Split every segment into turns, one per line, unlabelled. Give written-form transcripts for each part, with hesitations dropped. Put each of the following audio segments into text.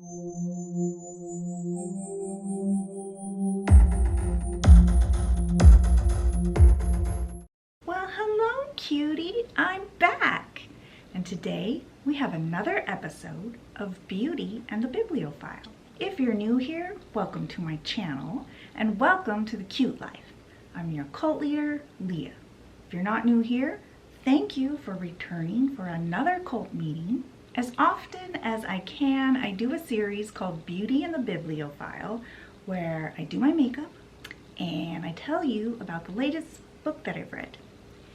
Well, hello, cutie. I'm back. And today we have another episode of Beauty and the Bibliophile. If you're new here, welcome to my channel and welcome to the Cute Life. I'm your cult leader, Leah. If you're not new here, thank you for returning for another cult meeting. As often as I can, I do a series called Beauty and the Bibliophile where I do my makeup and I tell you about the latest book that I've read.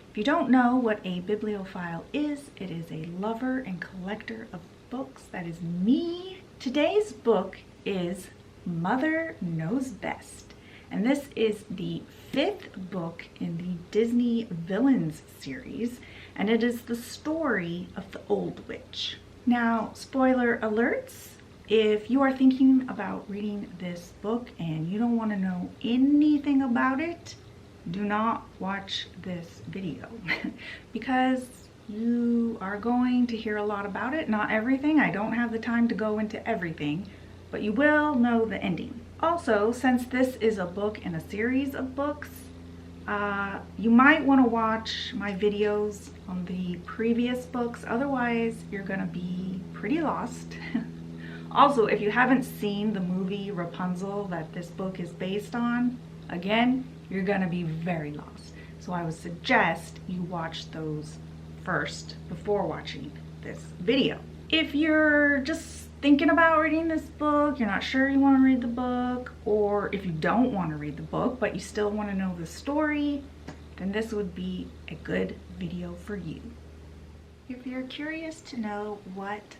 If you don't know what a bibliophile is, it is a lover and collector of books. That is me. Today's book is Mother Knows Best, and this is the 5th book in the Disney Villains series, and it is the story of the Old Witch. Now, spoiler alerts, if you are thinking about reading this book and you don't want to know anything about it, do not watch this video because you are going to hear a lot about it. Not everything. I don't have the time to go into everything, but you will know the ending. Also, since this is a book in a series of books, you might want to watch my videos on the previous books. Otherwise, you're going to be pretty lost. Also, if you haven't seen the movie Rapunzel that this book is based on, again, you're going to be very lost. So I would suggest you watch those first before watching this video. If you're just thinking about reading this book, you're not sure you want to read the book, or if you don't want to read the book but you still want to know the story, then this would be a good video for you. If you're curious to know what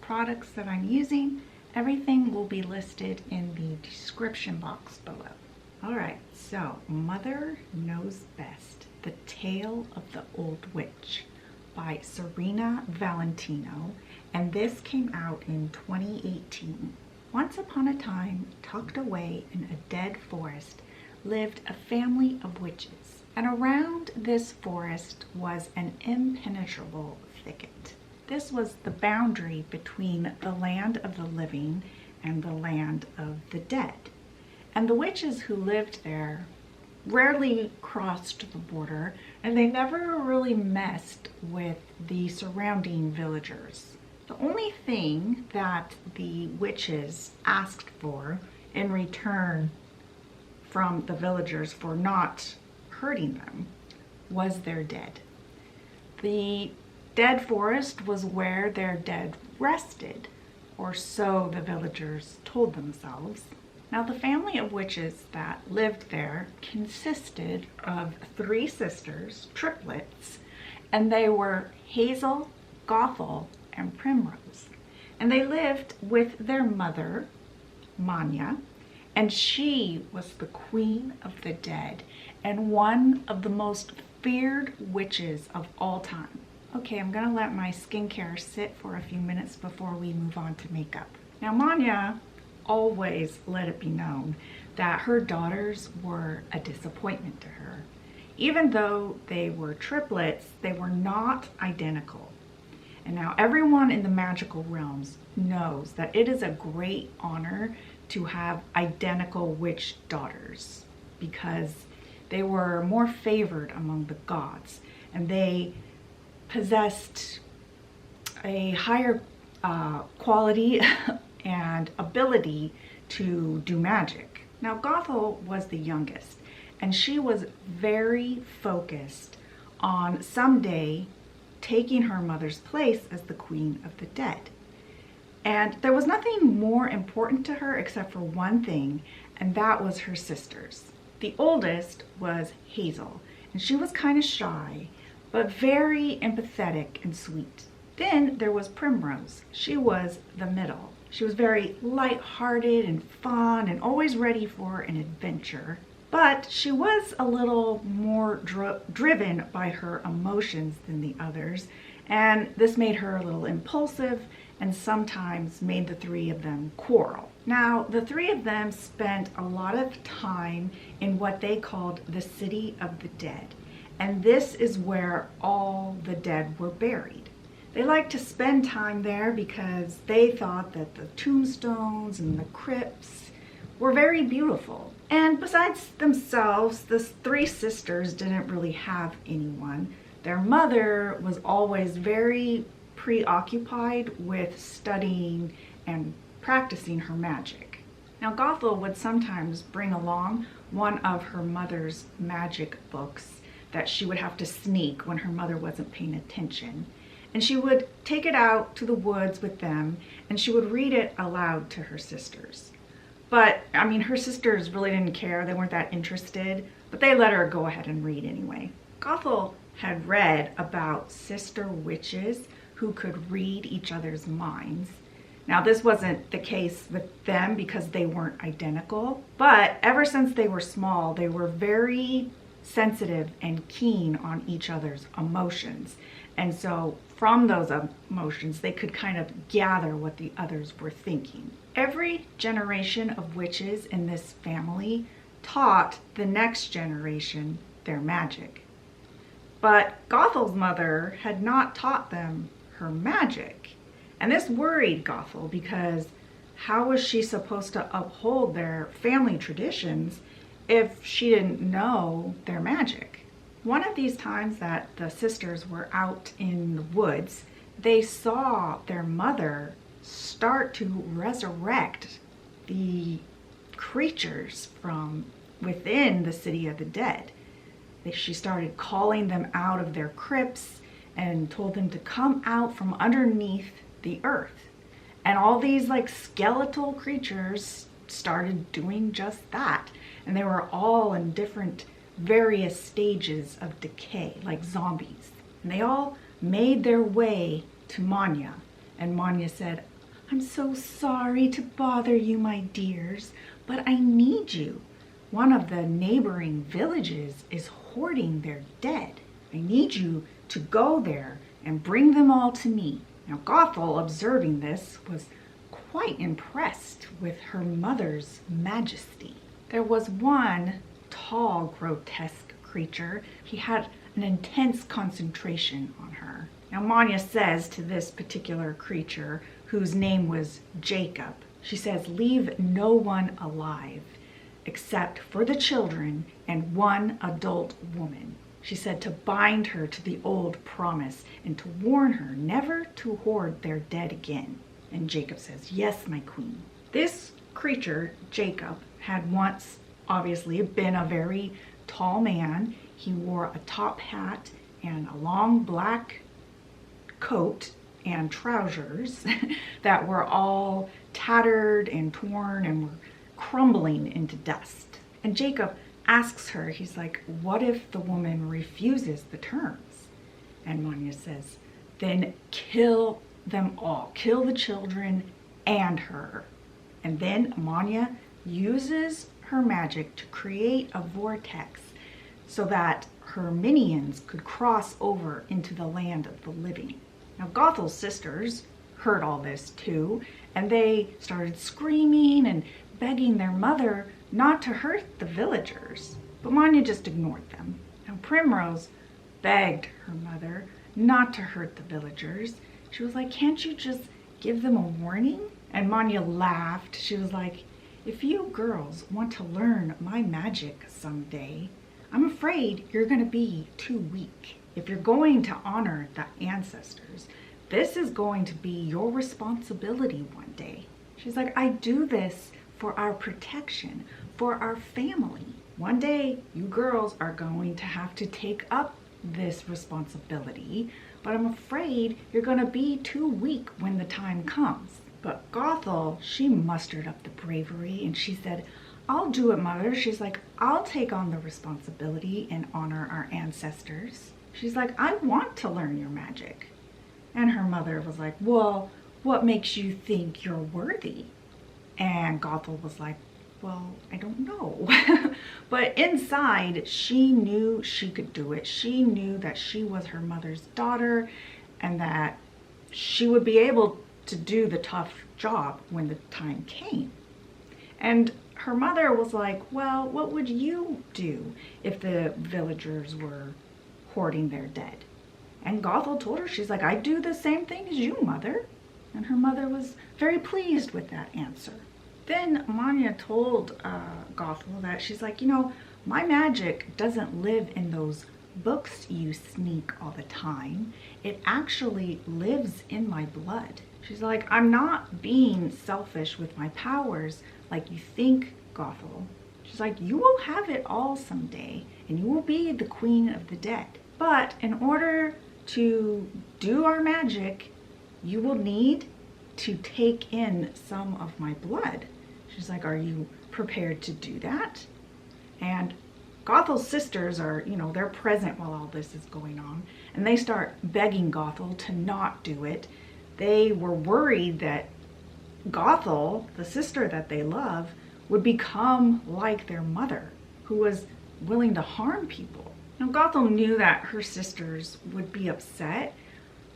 products that I'm using, everything will be listed in the description box below. Alright, so Mother Knows Best, The Tale of the Old Witch by Serena Valentino, and this came out in 2018. Once upon a time, tucked away in a dead forest, lived a family of witches, and around this forest was an impenetrable thicket. This was the boundary between the land of the living and the land of the dead. And the witches who lived there rarely crossed the border, and they never really messed with the surrounding villagers. The only thing that the witches asked for in return from the villagers for not hurting them was their dead. The dead forest was where their dead rested, or so the villagers told themselves. Now, the family of witches that lived there consisted of 3 sisters, triplets, and they were Hazel, Gothel, and Primrose. And they lived with their mother, Manya, and she was the queen of the dead and one of the most feared witches of all time. Okay, I'm gonna let my skincare sit for a few minutes before we move on to makeup. Now, Manya always let it be known that her daughters were a disappointment to her. Even though they were triplets, they were not identical. And now everyone in the magical realms knows that it is a great honor to have identical witch daughters because they were more favored among the gods and they possessed a higher quality and ability to do magic. Now, Gothel was the youngest, and she was very focused on someday taking her mother's place as the queen of the dead. And there was nothing more important to her except for one thing, and that was her sisters. The oldest was Hazel, and she was kind of shy, but very empathetic and sweet. Then there was Primrose. She was the middle. She was very light-hearted and fun and always ready for an adventure. But she was a little more driven by her emotions than the others, and this made her a little impulsive and sometimes made the 3 of them quarrel. Now, the 3 of them spent a lot of time in what they called the City of the Dead, and this is where all the dead were buried. They liked to spend time there because they thought that the tombstones and the crypts were very beautiful. And besides themselves, the three sisters didn't really have anyone. Their mother was always very preoccupied with studying and practicing her magic. Now, Gothel would sometimes bring along one of her mother's magic books that she would have to sneak when her mother wasn't paying attention. And she would take it out to the woods with them, and she would read it aloud to her sisters. But, I mean, her sisters really didn't care. They weren't that interested, but they let her go ahead and read anyway. Gothel had read about sister witches who could read each other's minds. Now, this wasn't the case with them because they weren't identical, but ever since they were small, they were very sensitive and keen on each other's emotions. And so from those emotions, they could kind of gather what the others were thinking. Every generation of witches in this family taught the next generation their magic. But Gothel's mother had not taught them her magic. And this worried Gothel because how was she supposed to uphold their family traditions if she didn't know their magic? One of these times that the sisters were out in the woods, they saw their mother start to resurrect the creatures from within the city of the dead. She started calling them out of their crypts and told them to come out from underneath the earth. And all these like skeletal creatures started doing just that. And they were all in different various stages of decay, like zombies. And they all made their way to Manya. And Manya said, "I'm so sorry to bother you, my dears, but I need you. One of the neighboring villages is hoarding their dead. I need you to go there and bring them all to me." Now, Gothel, observing this, was quite impressed with her mother's majesty. There was one tall, grotesque creature. He had an intense concentration on her. Now, Manya says to this particular creature, whose name was Jacob, she says, "Leave no one alive except for the children and one adult woman." She said to bind her to the old promise and to warn her never to hoard their dead again. And Jacob says, "Yes, my queen." This creature, Jacob, had once obviously been a very tall man. He wore a top hat and a long black coat and trousers that were all tattered and torn and were crumbling into dust. And Jacob asks her, he's like, "What if the woman refuses the terms?" And Manya says, "Then kill them all. Kill the children and her." And then Manya uses her magic to create a vortex so that her minions could cross over into the land of the living. Now, Gothel's sisters heard all this too, and they started screaming and begging their mother not to hurt the villagers. But Manya just ignored them. Now, Primrose begged her mother not to hurt the villagers. She was like, "Can't you just give them a warning?" And Manya laughed. She was like, "If you girls want to learn my magic someday, I'm afraid you're going to be too weak. If you're going to honor the ancestors, this is going to be your responsibility one day." She's like, "I do this for our protection, for our family. One day, you girls are going to have to take up this responsibility, but I'm afraid you're going to be too weak when the time comes." But Gothel, she mustered up the bravery and she said, "I'll do it, mother." She's like, "I'll take on the responsibility and honor our ancestors." She's like, "I want to learn your magic." And her mother was like, "Well, what makes you think you're worthy?" And Gothel was like, "Well, I don't know." But inside, she knew she could do it. She knew that she was her mother's daughter and that she would be able to do the tough job when the time came. And her mother was like, "Well, what would you do if the villagers were hoarding their dead?" And Gothel told her, she's like, "I do the same thing as you, Mother." And her mother was very pleased with that answer. Then Manya told Gothel that she's like, "You know, my magic doesn't live in those books you sneak all the time. It actually lives in my blood." She's like, "I'm not being selfish with my powers like you think, Gothel." She's like, "You will have it all someday, and you will be the queen of the dead. But in order to do our magic, you will need to take in some of my blood." She's like, "Are you prepared to do that?" And Gothel's sisters are, you know, they're present while all this is going on, and they start begging Gothel to not do it. They were worried that Gothel, the sister that they love, would become like their mother, who was willing to harm people. Now, Gothel knew that her sisters would be upset,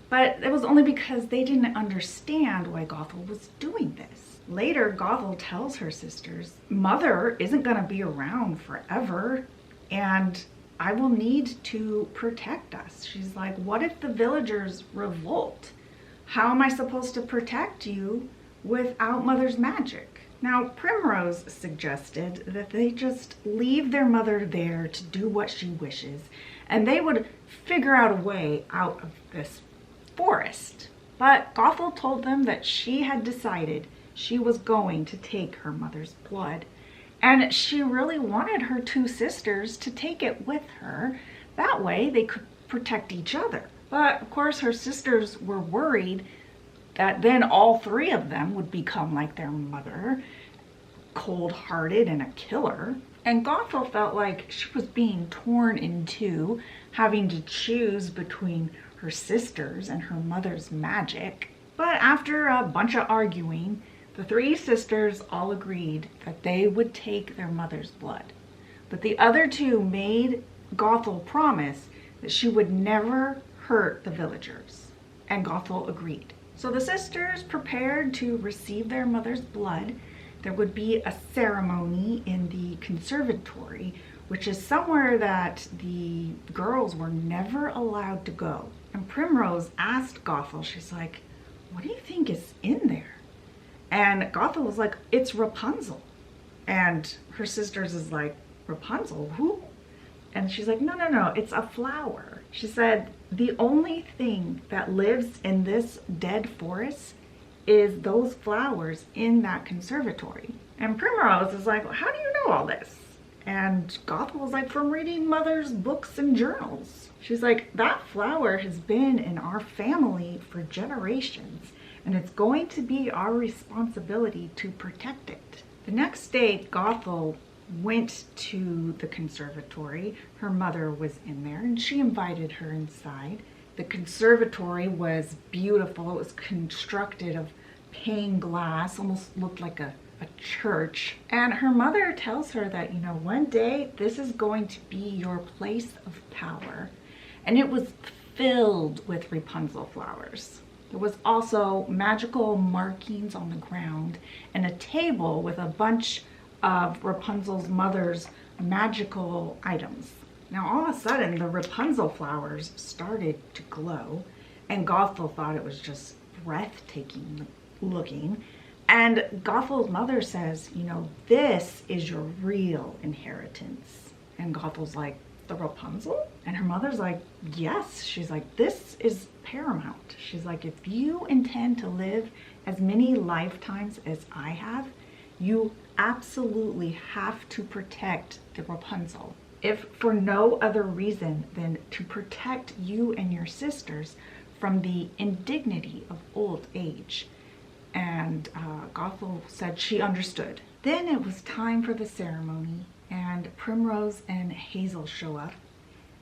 but it was only because they didn't understand why Gothel was doing this. Later, Gothel tells her sisters, "Mother isn't going to be around forever, and I will need to protect us." She's like, "What if the villagers revolt? How am I supposed to protect you without Mother's magic?" Now, Primrose suggested that they just leave their mother there to do what she wishes, and they would figure out a way out of this forest. But Gothel told them that she had decided she was going to take her mother's blood, and she really wanted her two sisters to take it with her. That way they could protect each other. But of course her sisters were worried that then all three of them would become like their mother, cold-hearted and a killer. And Gothel felt like she was being torn in two, having to choose between her sisters and her mother's magic. But after a bunch of arguing, the three sisters all agreed that they would take their mother's blood. But the other two made Gothel promise that she would never hurt the villagers, and Gothel agreed. So the sisters prepared to receive their mother's blood. There would be a ceremony in the conservatory, which is somewhere that the girls were never allowed to go. And Primrose asked Gothel, she's like, "What do you think is in there?" And Gothel was like, "It's Rapunzel." And her sisters is like, "Rapunzel? Who?" And she's like, no, it's a flower." She said, "The only thing that lives in this dead forest is those flowers in that conservatory." And Primrose is like, "Well, how do you know all this?" And Gothel was like, "From reading Mother's books and journals." She's like, "That flower has been in our family for generations, and it's going to be our responsibility to protect it." The next day, Gothel went to the conservatory. Her mother was in there, and she invited her inside. The conservatory was beautiful. It was constructed of pane glass, almost looked like a church. And her mother tells her that, you know, one day this is going to be your place of power. And it was filled with Rapunzel flowers. There was also magical markings on the ground and a table with a bunch of Rapunzel's mother's magical items. Now all of a sudden the Rapunzel flowers started to glow, and Gothel thought it was just breathtaking looking. And Gothel's mother says, "You know, this is your real inheritance." And Gothel's like, "The Rapunzel?" And her mother's like, "Yes." She's like, "This is paramount." She's like, "If you intend to live as many lifetimes as I have, you absolutely have to protect the Rapunzel. If for no other reason than to protect you and your sisters from the indignity of old age." And Gothel said she understood. Then it was time for the ceremony, and Primrose and Hazel show up.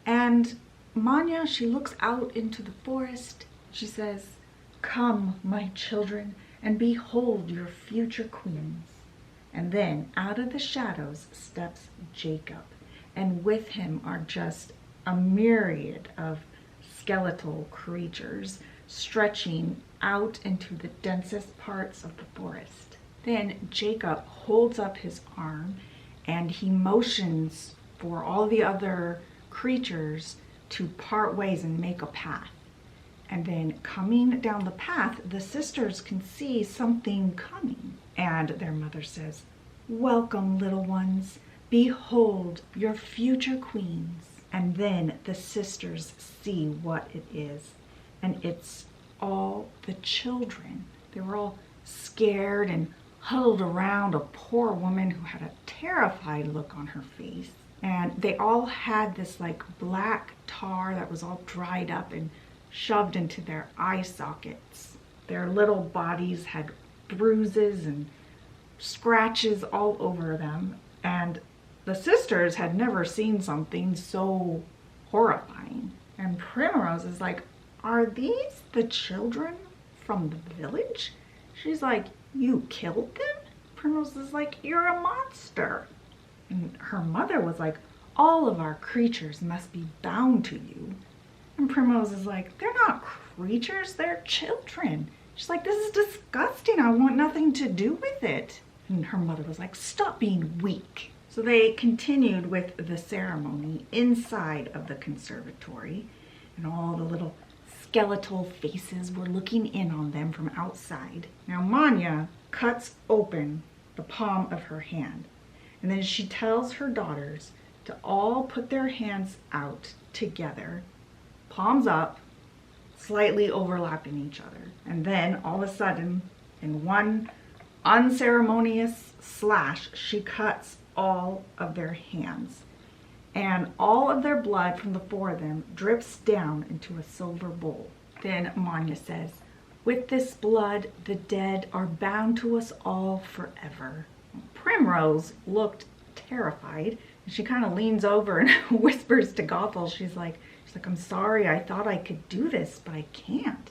And Manya, she looks out into the forest. She says, "Come, my children, and behold your future queens." And then out of the shadows steps Jacob, and with him are just a myriad of skeletal creatures stretching out into the densest parts of the forest. Then Jacob holds up his arm and he motions for all the other creatures to part ways and make a path. And then coming down the path, the sisters can see something coming. And their mother says, "Welcome, little ones. Behold your future queens." And then the sisters see what it is. And it's all the children. They were all scared and huddled around a poor woman who had a terrified look on her face. And they all had this like black tar that was all dried up and shoved into their eye sockets. Their little bodies had bruises and scratches all over them. And the sisters had never seen something so horrifying. And Primrose is like, "Are these the children from the village?" She's like, "You killed them?" Primrose is like, "You're a monster." And her mother was like, "All of our creatures must be bound to you." And Primrose is like, "They're not creatures, they're children." She's like, "This is disgusting. I want nothing to do with it." And her mother was like, "Stop being weak." So they continued with the ceremony inside of the conservatory, and all the little skeletal faces were looking in on them from outside. Now Manya cuts open the palm of her hand, and then she tells her daughters to all put their hands out together, palms up, slightly overlapping each other. And then all of a sudden, in one unceremonious slash, she cuts all of their hands, and all of their blood from the four of them drips down into a silver bowl. Then Manya says, "With this blood, the dead are bound to us all forever." Primrose looked terrified, and she kind of leans over and whispers to Gothel. She's like, "I'm sorry, I thought I could do this, but I can't."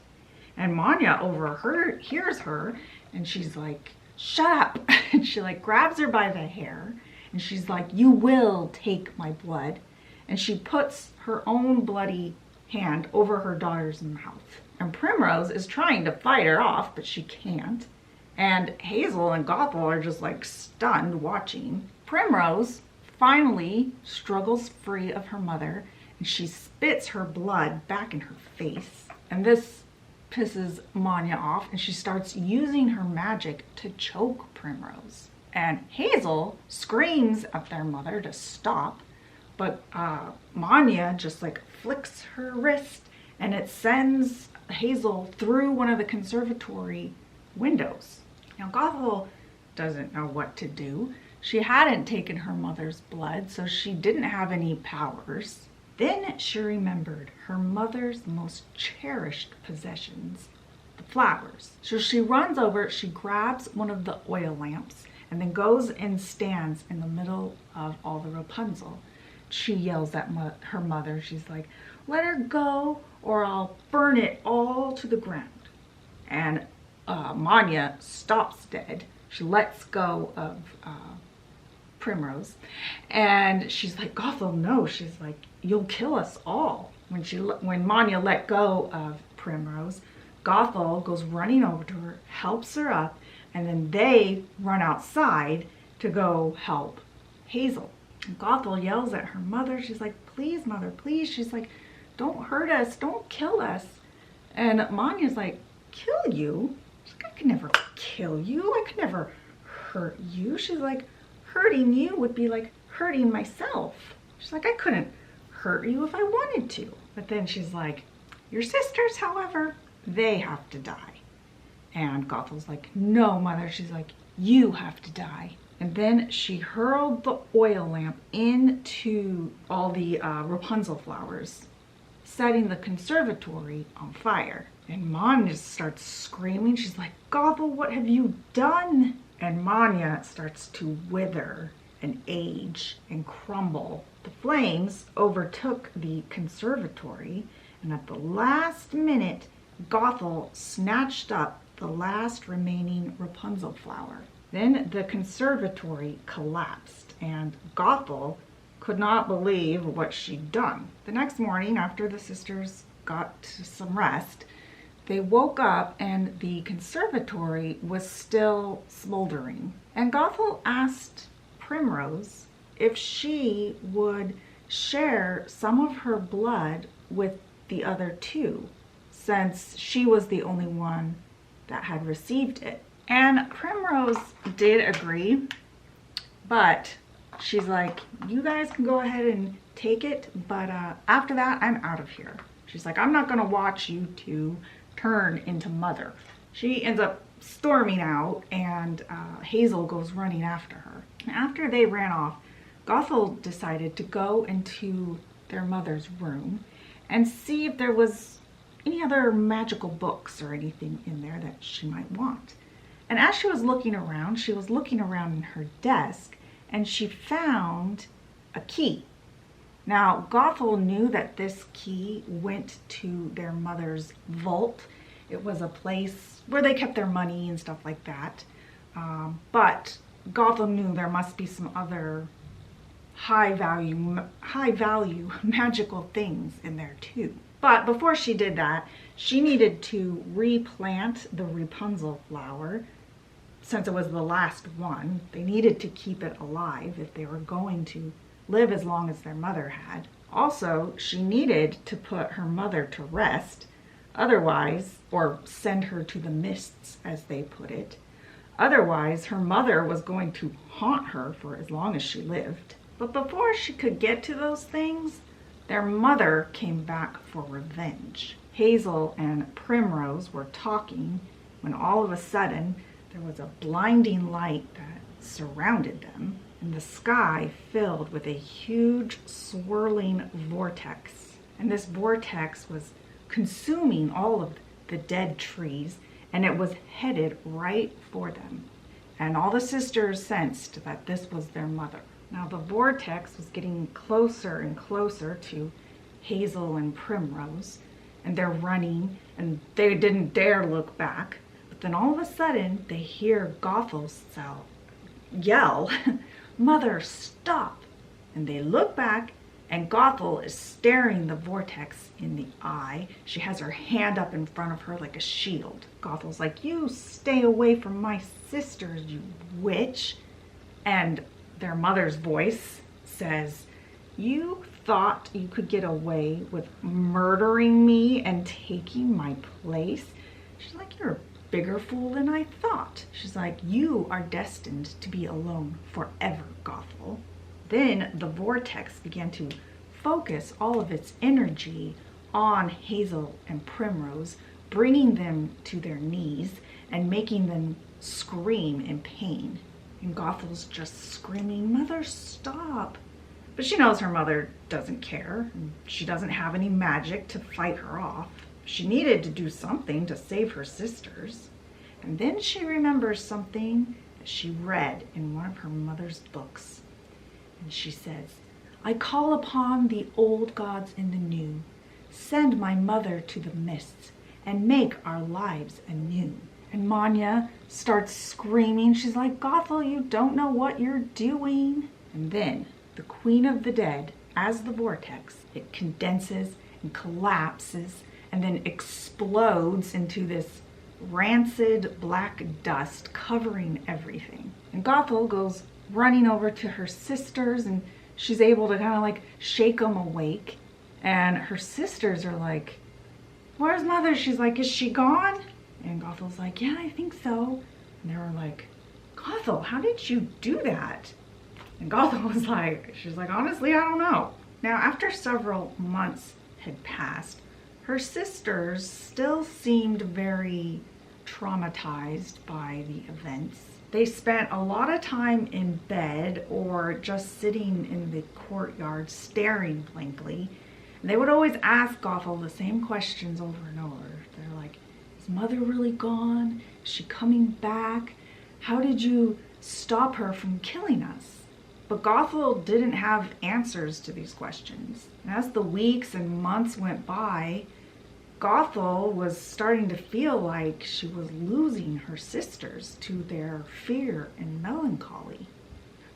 And Manya overhears her, and she's like, "Shut up." And she like grabs her by the hair, and she's like, "You will take my blood." And she puts her own bloody hand over her daughter's mouth. And Primrose is trying to fight her off, but she can't. And Hazel and Gothel are just like stunned watching. Primrose finally struggles free of her mother, and she spits her blood back in her face. And this pisses Manya off, and she starts using her magic to choke Primrose. And Hazel screams at their mother to stop, but Manya just like flicks her wrist, and it sends Hazel through one of the conservatory windows. Now Gothel doesn't know what to do. She hadn't taken her mother's blood, so she didn't have any powers. Then she remembered her mother's most cherished possessions, the flowers. So she runs over, she grabs one of the oil lamps, and then goes and stands in the middle of all the Rapunzel. She yells at her mother. She's like, "Let her go or I'll burn it all to the ground." And Manya stops dead. She lets go of Primrose, and she's like, "Gothel, no." She's like, "You'll kill us all." When Manya let go of Primrose, Gothel goes running over to her, helps her up, and then they run outside to go help Hazel. And Gothel yells at her mother. She's like, "Please, mother, please." She's like, "Don't hurt us, don't kill us." And Manya's like, "Kill you?" She's like, "I could never kill you. I could never hurt you." She's like, "Hurting you would be like hurting myself." She's like, "I couldn't hurt you if I wanted to." But then she's like, "Your sisters, however, they have to die." And Gothel's like, "No, mother." She's like, "You have to die." And then she hurled the oil lamp into all the Rapunzel flowers, setting the conservatory on fire. And Manya starts screaming. She's like, "Gothel, what have you done?" And Manya starts to wither and age and crumble. The flames overtook the conservatory, and at the last minute, Gothel snatched up the last remaining Rapunzel flower. Then the conservatory collapsed, and Gothel could not believe what she'd done. The next morning, after the sisters got some rest, they woke up and the conservatory was still smoldering. And Gothel asked Primrose if she would share some of her blood with the other two, since she was the only one that had received it. And Primrose did agree, but she's like, you guys can go ahead and take it, but after that, I'm out of here. She's like, I'm not gonna watch you two turn into mother. She ends up storming out, and Hazel goes running after her. After they ran off, Gothel decided to go into their mother's room and see if there was any other magical books or anything in there that she might want. And as she was looking around in her desk, and she found a key. Now, Gothel knew that this key went to their mother's vault. It was a place where they kept their money and stuff like that. But Gothel knew there must be some other high value magical things in there too. But before she did that, she needed to replant the Rapunzel flower. Since it was the last one, they needed to keep it alive if they were going to live as long as their mother had. Also, she needed to put her mother to rest, otherwise, or send her to the mists, as they put it. Otherwise, her mother was going to haunt her for as long as she lived. But before she could get to those things, their mother came back for revenge. Hazel and Primrose were talking when all of a sudden there was a blinding light that surrounded them, and the sky filled with a huge swirling vortex. And this vortex was consuming all of the dead trees, and it was headed right for them. And all the sisters sensed that this was their mother. Now the vortex was getting closer and closer to Hazel and Primrose, and they're running, and they didn't dare look back. But then all of a sudden, they hear Gothel yell, "Mother, stop!" And they look back, and Gothel is staring the vortex in the eye. She has her hand up in front of her like a shield. Gothel's like, "You stay away from my sisters, you witch." And their mother's voice says, "You thought you could get away with murdering me and taking my place?" She's like, "You're a bigger fool than I thought." She's like, "You are destined to be alone forever, Gothel." Then the vortex began to focus all of its energy on Hazel and Primrose, bringing them to their knees and making them scream in pain. And Gothel's just screaming, "Mother, stop!" But she knows her mother doesn't care. And she doesn't have any magic to fight her off. She needed to do something to save her sisters. And then she remembers something that she read in one of her mother's books. And she says, "I call upon the old gods in the new. Send my mother to the mists and make our lives anew." And Manya starts screaming. She's like, "Gothel, you don't know what you're doing." And then the Queen of the Dead, as the vortex, it condenses and collapses and then explodes into this rancid black dust covering everything. And Gothel goes running over to her sisters, and she's able to kind of like shake them awake. And her sisters are like, "Where's Mother?" She's like, "Is she gone?" And Gothel's like, "Yeah, I think so." And they were like, "Gothel, how did you do that?" And Gothel was like, she's like, "Honestly, I don't know." Now, after several months had passed, her sisters still seemed very traumatized by the events. They spent a lot of time in bed or just sitting in the courtyard staring blankly. And they would always ask Gothel the same questions over and over. They're like, "Is Mother really gone? Is she coming back? How did you stop her from killing us?" But Gothel didn't have answers to these questions. And as the weeks and months went by, Gothel was starting to feel like she was losing her sisters to their fear and melancholy.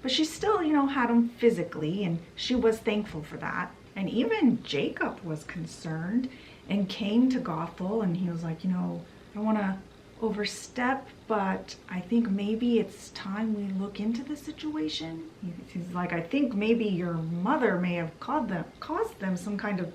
But she still, had them physically, and she was thankful for that. And even Jacob was concerned and came to Gothel, and he was like, I don't want to overstep, but I think maybe it's time we look into the situation. He's like, "I think maybe your mother may have caused them some kind of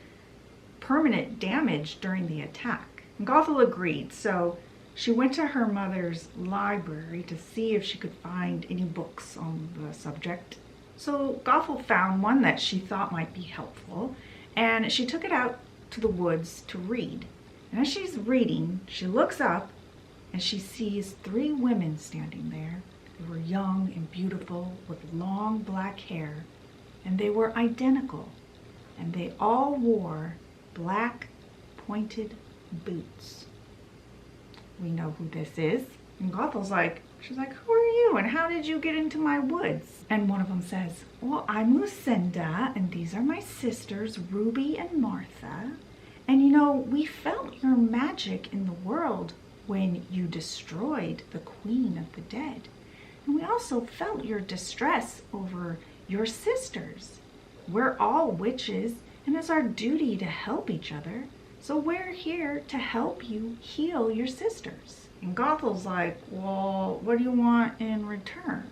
permanent damage during the attack." And Gothel agreed, so she went to her mother's library to see if she could find any books on the subject. So Gothel found one that she thought might be helpful, and she took it out to the woods to read. And as she's reading, she looks up and she sees 3 women standing there. They were young and beautiful with long black hair, and they were identical. And they all wore black pointed boots. We know who this is. And Gothel's like, she's like, who are you and how did you get into my woods? And one of them says, well, I'm Lucinda and these are my sisters, Ruby and Martha. And you know, we felt your magic in the world when you destroyed the Queen of the Dead. And we also felt your distress over your sisters. We're all witches and it's our duty to help each other. So we're here to help you heal your sisters. And Gothel's like, well, what do you want in return?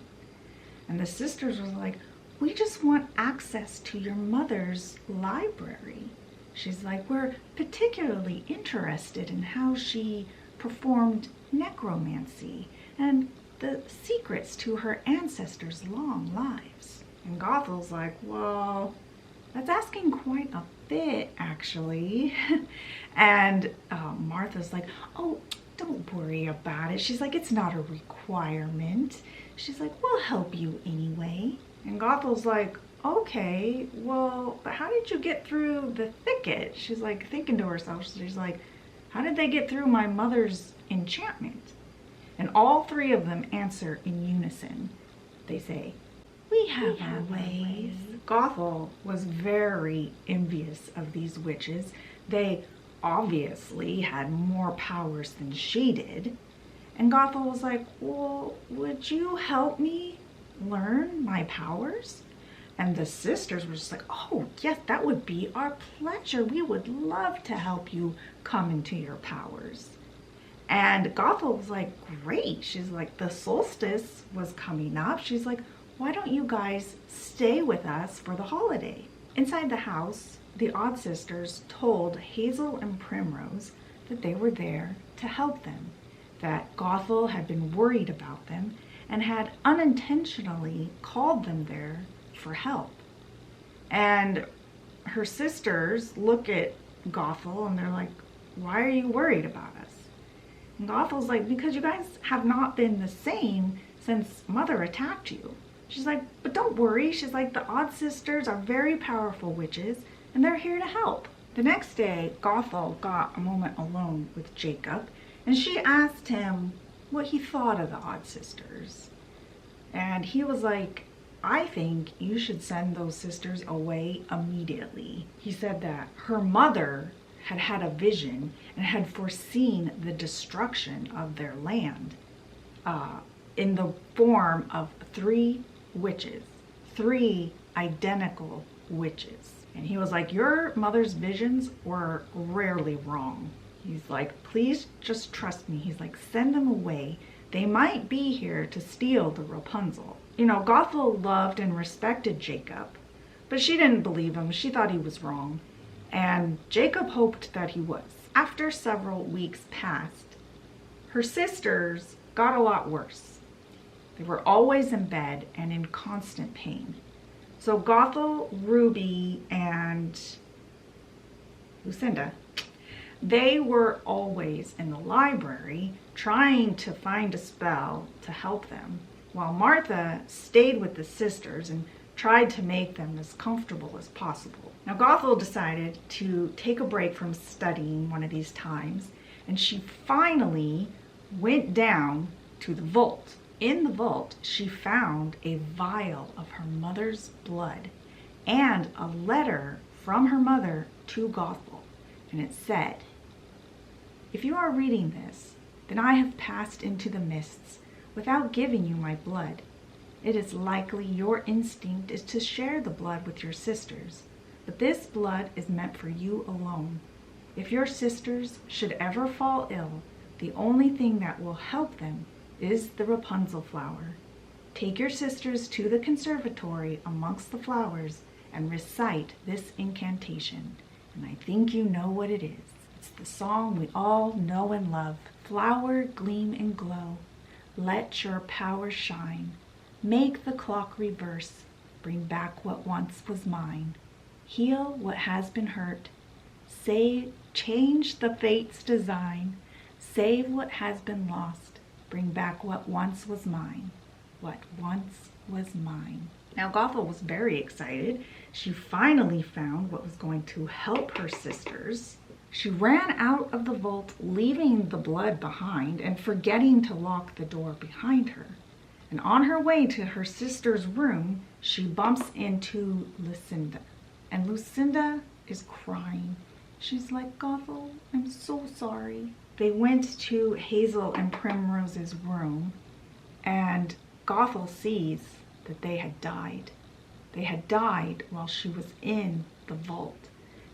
And the sisters was like, we just want access to your mother's library. She's like, we're particularly interested in how she performed necromancy and the secrets to her ancestors' long lives. And Gothel's like, well, that's asking quite a bit, actually. And Martha's like, oh, don't worry about it. She's like, it's not a requirement. She's like, we'll help you anyway. And Gothel's like, okay, well, but how did you get through the thicket? She's like thinking to herself, she's like, how did they get through my mother's enchantment? And all 3 of them answer in unison. They say, we have our ways. Gothel was very envious of these witches. They obviously had more powers than she did. And Gothel was like, well, would you help me learn my powers? And the sisters were just like, oh, yes, that would be our pleasure. We would love to help you come into your powers. And Gothel was like, great. She's like, the solstice was coming up. She's like, why don't you guys stay with us for the holiday? Inside the house, the Odd Sisters told Hazel and Primrose that they were there to help them, that Gothel had been worried about them and had unintentionally called them there for help. And her sisters look at Gothel and they're like, why are you worried about us? And Gothel's like, because you guys have not been the same since Mother attacked you. She's like, but don't worry. She's like, the Odd Sisters are very powerful witches and they're here to help. The next day, Gothel got a moment alone with Jacob and she asked him what he thought of the Odd Sisters. And he was like, I think you should send those sisters away immediately. He said that her mother had had a vision and had foreseen the destruction of their land in the form of 3 witches, 3 identical witches. And he was like, your mother's visions were rarely wrong. He's like, please just trust me. He's like, send them away. They might be here to steal the Rapunzel. You know, Gothel loved and respected Jacob, but she didn't believe him. She thought he was wrong. And Jacob hoped that he was. After several weeks passed, her sisters got a lot worse. They were always in bed and in constant pain. So Gothel, Ruby, and Lucinda, they were always in the library trying to find a spell to help them, while Martha stayed with the sisters and tried to make them as comfortable as possible. Now Gothel decided to take a break from studying one of these times, and she finally went down to the vault. In the vault, she found a vial of her mother's blood and a letter from her mother to Gothel. And it said, if you are reading this, then I have passed into the mists without giving you my blood. It is likely your instinct is to share the blood with your sisters, but this blood is meant for you alone. If your sisters should ever fall ill, the only thing that will help them is the Rapunzel flower. Take your sisters to the conservatory amongst the flowers and recite this incantation. And I think you know what it is. It's the song we all know and love. Flower, gleam and glow. Let your power shine. Make the clock reverse. Bring back what once was mine. Heal what has been hurt. Change the fate's design. Save what has been lost. Bring back what once was mine. What once was mine. Now Gothel was very excited. She finally found what was going to help her sisters. She ran out of the vault, leaving the blood behind and forgetting to lock the door behind her. And on her way to her sister's room, she bumps into Lucinda. And Lucinda is crying. She's like, Gothel, I'm so sorry. They went to Hazel and Primrose's room, and Gothel sees that they had died. They had died while she was in the vault.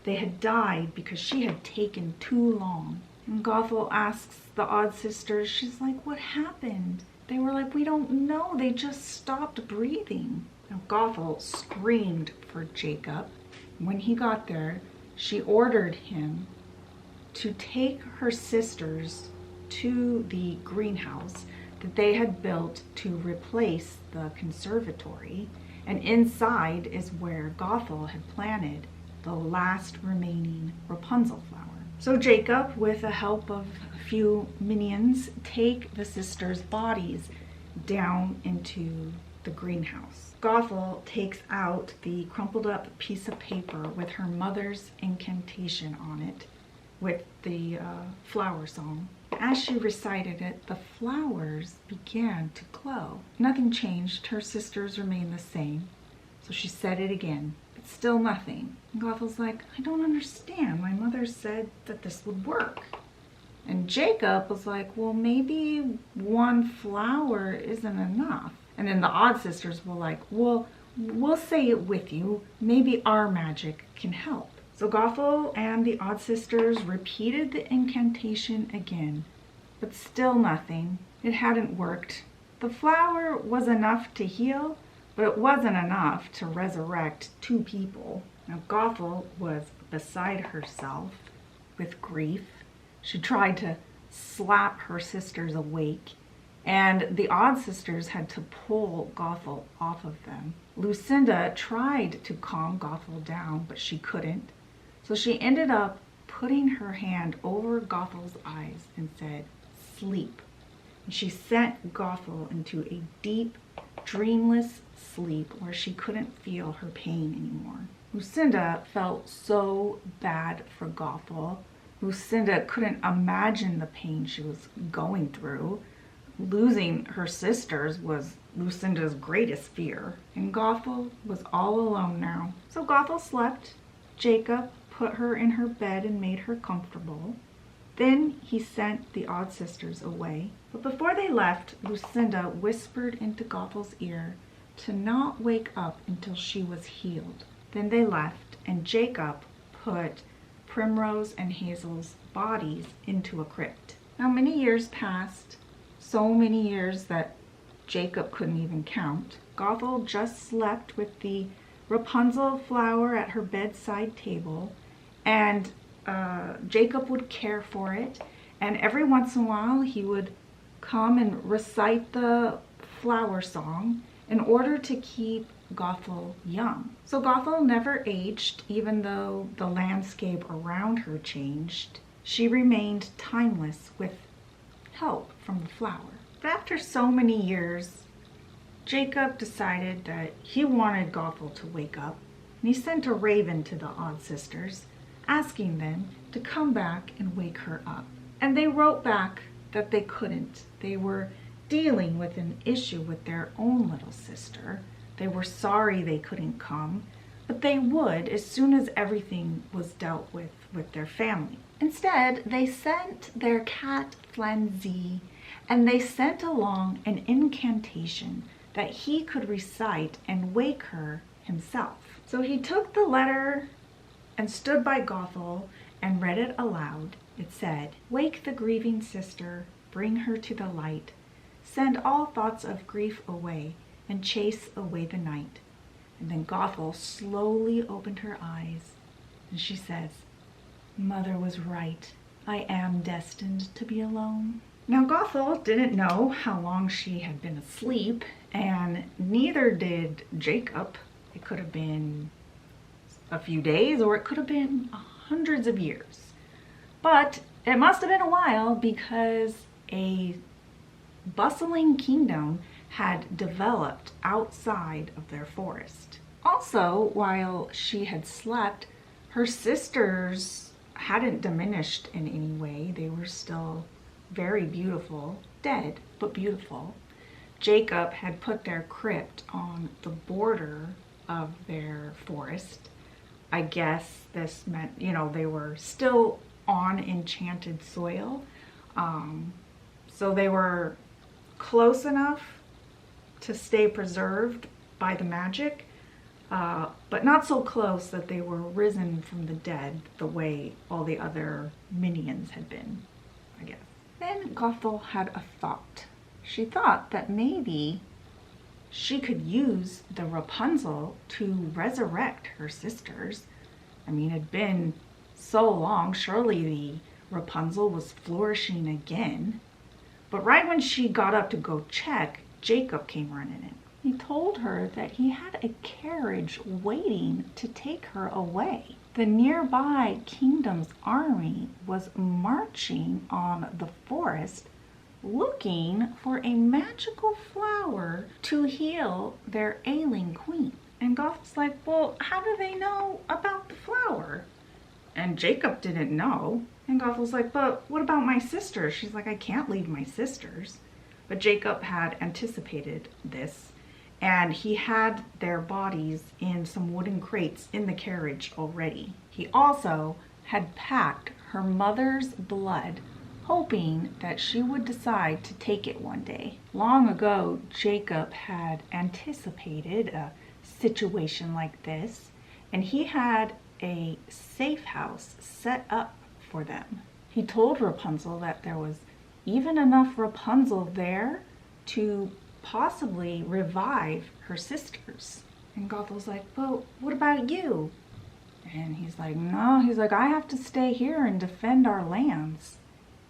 They had died because she had taken too long. And Gothel asks the odd sisters, she's like, what happened? They were like, we don't know. They just stopped breathing. Now Gothel screamed for Jacob. When he got there, she ordered him to take her sisters to the greenhouse that they had built to replace the conservatory. And inside is where Gothel had planted the last remaining Rapunzel flower. So Jacob, with the help of a few minions, take the sisters' bodies down into the greenhouse. Gothel takes out the crumpled up piece of paper with her mother's incantation on it with the flower song. As she recited it, the flowers began to glow. Nothing changed. Her sisters remained the same. So she said it again, but still nothing. And Gothel's like, I don't understand. My mother said that this would work. And Jacob was like, well, maybe one flower isn't enough. And then the odd sisters were like, well, we'll say it with you. Maybe our magic can help. So Gothel and the odd sisters repeated the incantation again, but still nothing. It hadn't worked. The flower was enough to heal, but it wasn't enough to resurrect two people. Now Gothel was beside herself with grief. She tried to slap her sisters awake, and the odd sisters had to pull Gothel off of them. Lucinda tried to calm Gothel down, but she couldn't. So she ended up putting her hand over Gothel's eyes and said, sleep. And she sent Gothel into a deep, dreamless sleep where she couldn't feel her pain anymore. Lucinda felt so bad for Gothel. Lucinda couldn't imagine the pain she was going through. Losing her sisters was Lucinda's greatest fear. And Gothel was all alone now. So Gothel slept. Jacob put her in her bed and made her comfortable. Then he sent the odd sisters away. But before they left, Lucinda whispered into Gothel's ear to not wake up until she was healed. Then they left, and Jacob put Primrose and Hazel's bodies into a crypt. Now many years passed, so many years that Jacob couldn't even count. Gothel just slept with the Rapunzel flower at her bedside table, and Jacob would care for it, and every once in a while he would come and recite the flower song in order to keep Gothel young. So Gothel never aged, even though the landscape around her changed. She remained timeless with help from the flower. But after so many years, Jacob decided that he wanted Gothel to wake up, and he sent a raven to the odd sisters, asking them to come back and wake her up. And they wrote back that they couldn't. They were dealing with an issue with their own little sister. They were sorry they couldn't come, but they would as soon as everything was dealt with their family. Instead, they sent their cat Flanzy, and they sent along an incantation that he could recite and wake her himself. So he took the letter and stood by Gothel and read it aloud. It said, "Wake the grieving sister, bring her to the light. Send all thoughts of grief away and chase away the night." And then Gothel slowly opened her eyes and she says, "Mother was right. I am destined to be alone. Now Gothel didn't know how long she had been asleep, and neither did Jacob. It could have been a few days, or it could have been hundreds of years. But it must have been a while, because a bustling kingdom had developed outside of their forest. Also, while she had slept, her sisters hadn't diminished in any way. They were still very beautiful, dead, but beautiful. Jacob had put their crypt on the border of their forest. I guess this meant, you know, they were still on enchanted soil. So they were close enough to stay preserved by the magic, but not so close that they were risen from the dead the way all the other minions had been, I guess. Then Gothel had a thought. She thought that maybe she could use the Rapunzel to resurrect her sisters. I mean, it had been so long, surely the Rapunzel was flourishing again. But right when she got up to go check, Jacob came running in. He told her that he had a carriage waiting to take her away. The nearby kingdom's army was marching on the forest, looking for a magical flower to heal their ailing queen. And Gothel's like, well, how do they know about the flower? And Jacob didn't know. And Gothel's like, but what about my sisters? She's like, I can't leave my sisters. But Jacob had anticipated this, and he had their bodies in some wooden crates in the carriage already. He also had packed her mother's blood, hoping that she would decide to take it one day. Long ago, Jacob had anticipated a situation like this, and he had a safe house set up for them. He told Rapunzel that there was even enough Rapunzel there to possibly revive her sisters. And Gothel's like, well, what about you? And he's like, no, he's like, I have to stay here and defend our lands.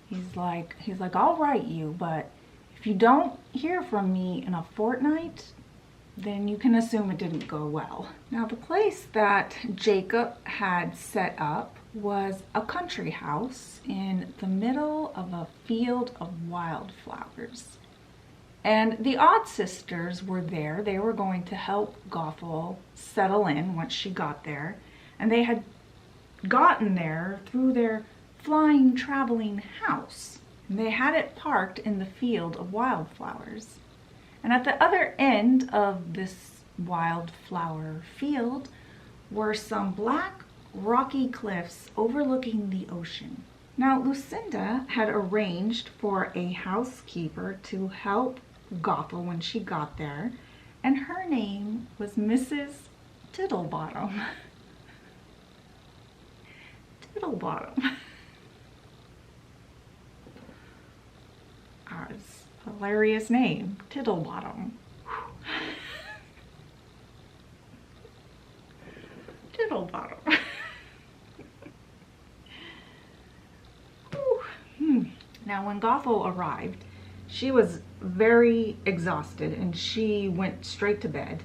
He's like, I'll write you, but if you don't hear from me in a fortnight, then you can assume it didn't go well. Now, the place that Jacob had set up was a country house in the middle of a field of wildflowers. And the Odd Sisters were there. They were going to help Gothel settle in once she got there. And they had gotten there through their flying, traveling house. And they had it parked in the field of wildflowers. And at the other end of this wildflower field were some black, rocky cliffs overlooking the ocean. Now, Lucinda had arranged for a housekeeper to help Gothel when she got there, and her name was Mrs. Tittlebottom. Tittlebottom. It's a hilarious name, Tittlebottom. Tittlebottom. Now, when Gothel arrived, she was very exhausted and she went straight to bed.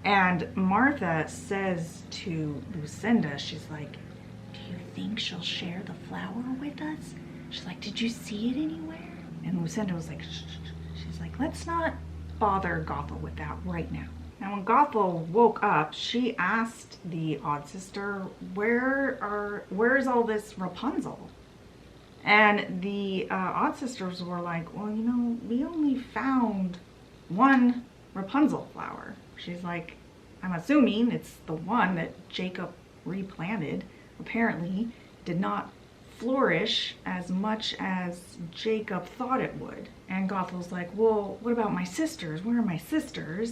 And Martha says to Lucinda, she's like, do you think she'll share the flower with us? She's like, did you see it anywhere? And Lucinda was like, shh. She's like, let's not bother Gothel with that right now. Now, when Gothel woke up, she asked the Odd Sister, where's all this Rapunzel? And the Odd Sisters were like, well, you know, we only found one Rapunzel flower. She's like, I'm assuming it's the one that Jacob replanted. Apparently did not flourish as much as Jacob thought it would. And Gothel's like, well, what about my sisters? Where are my sisters?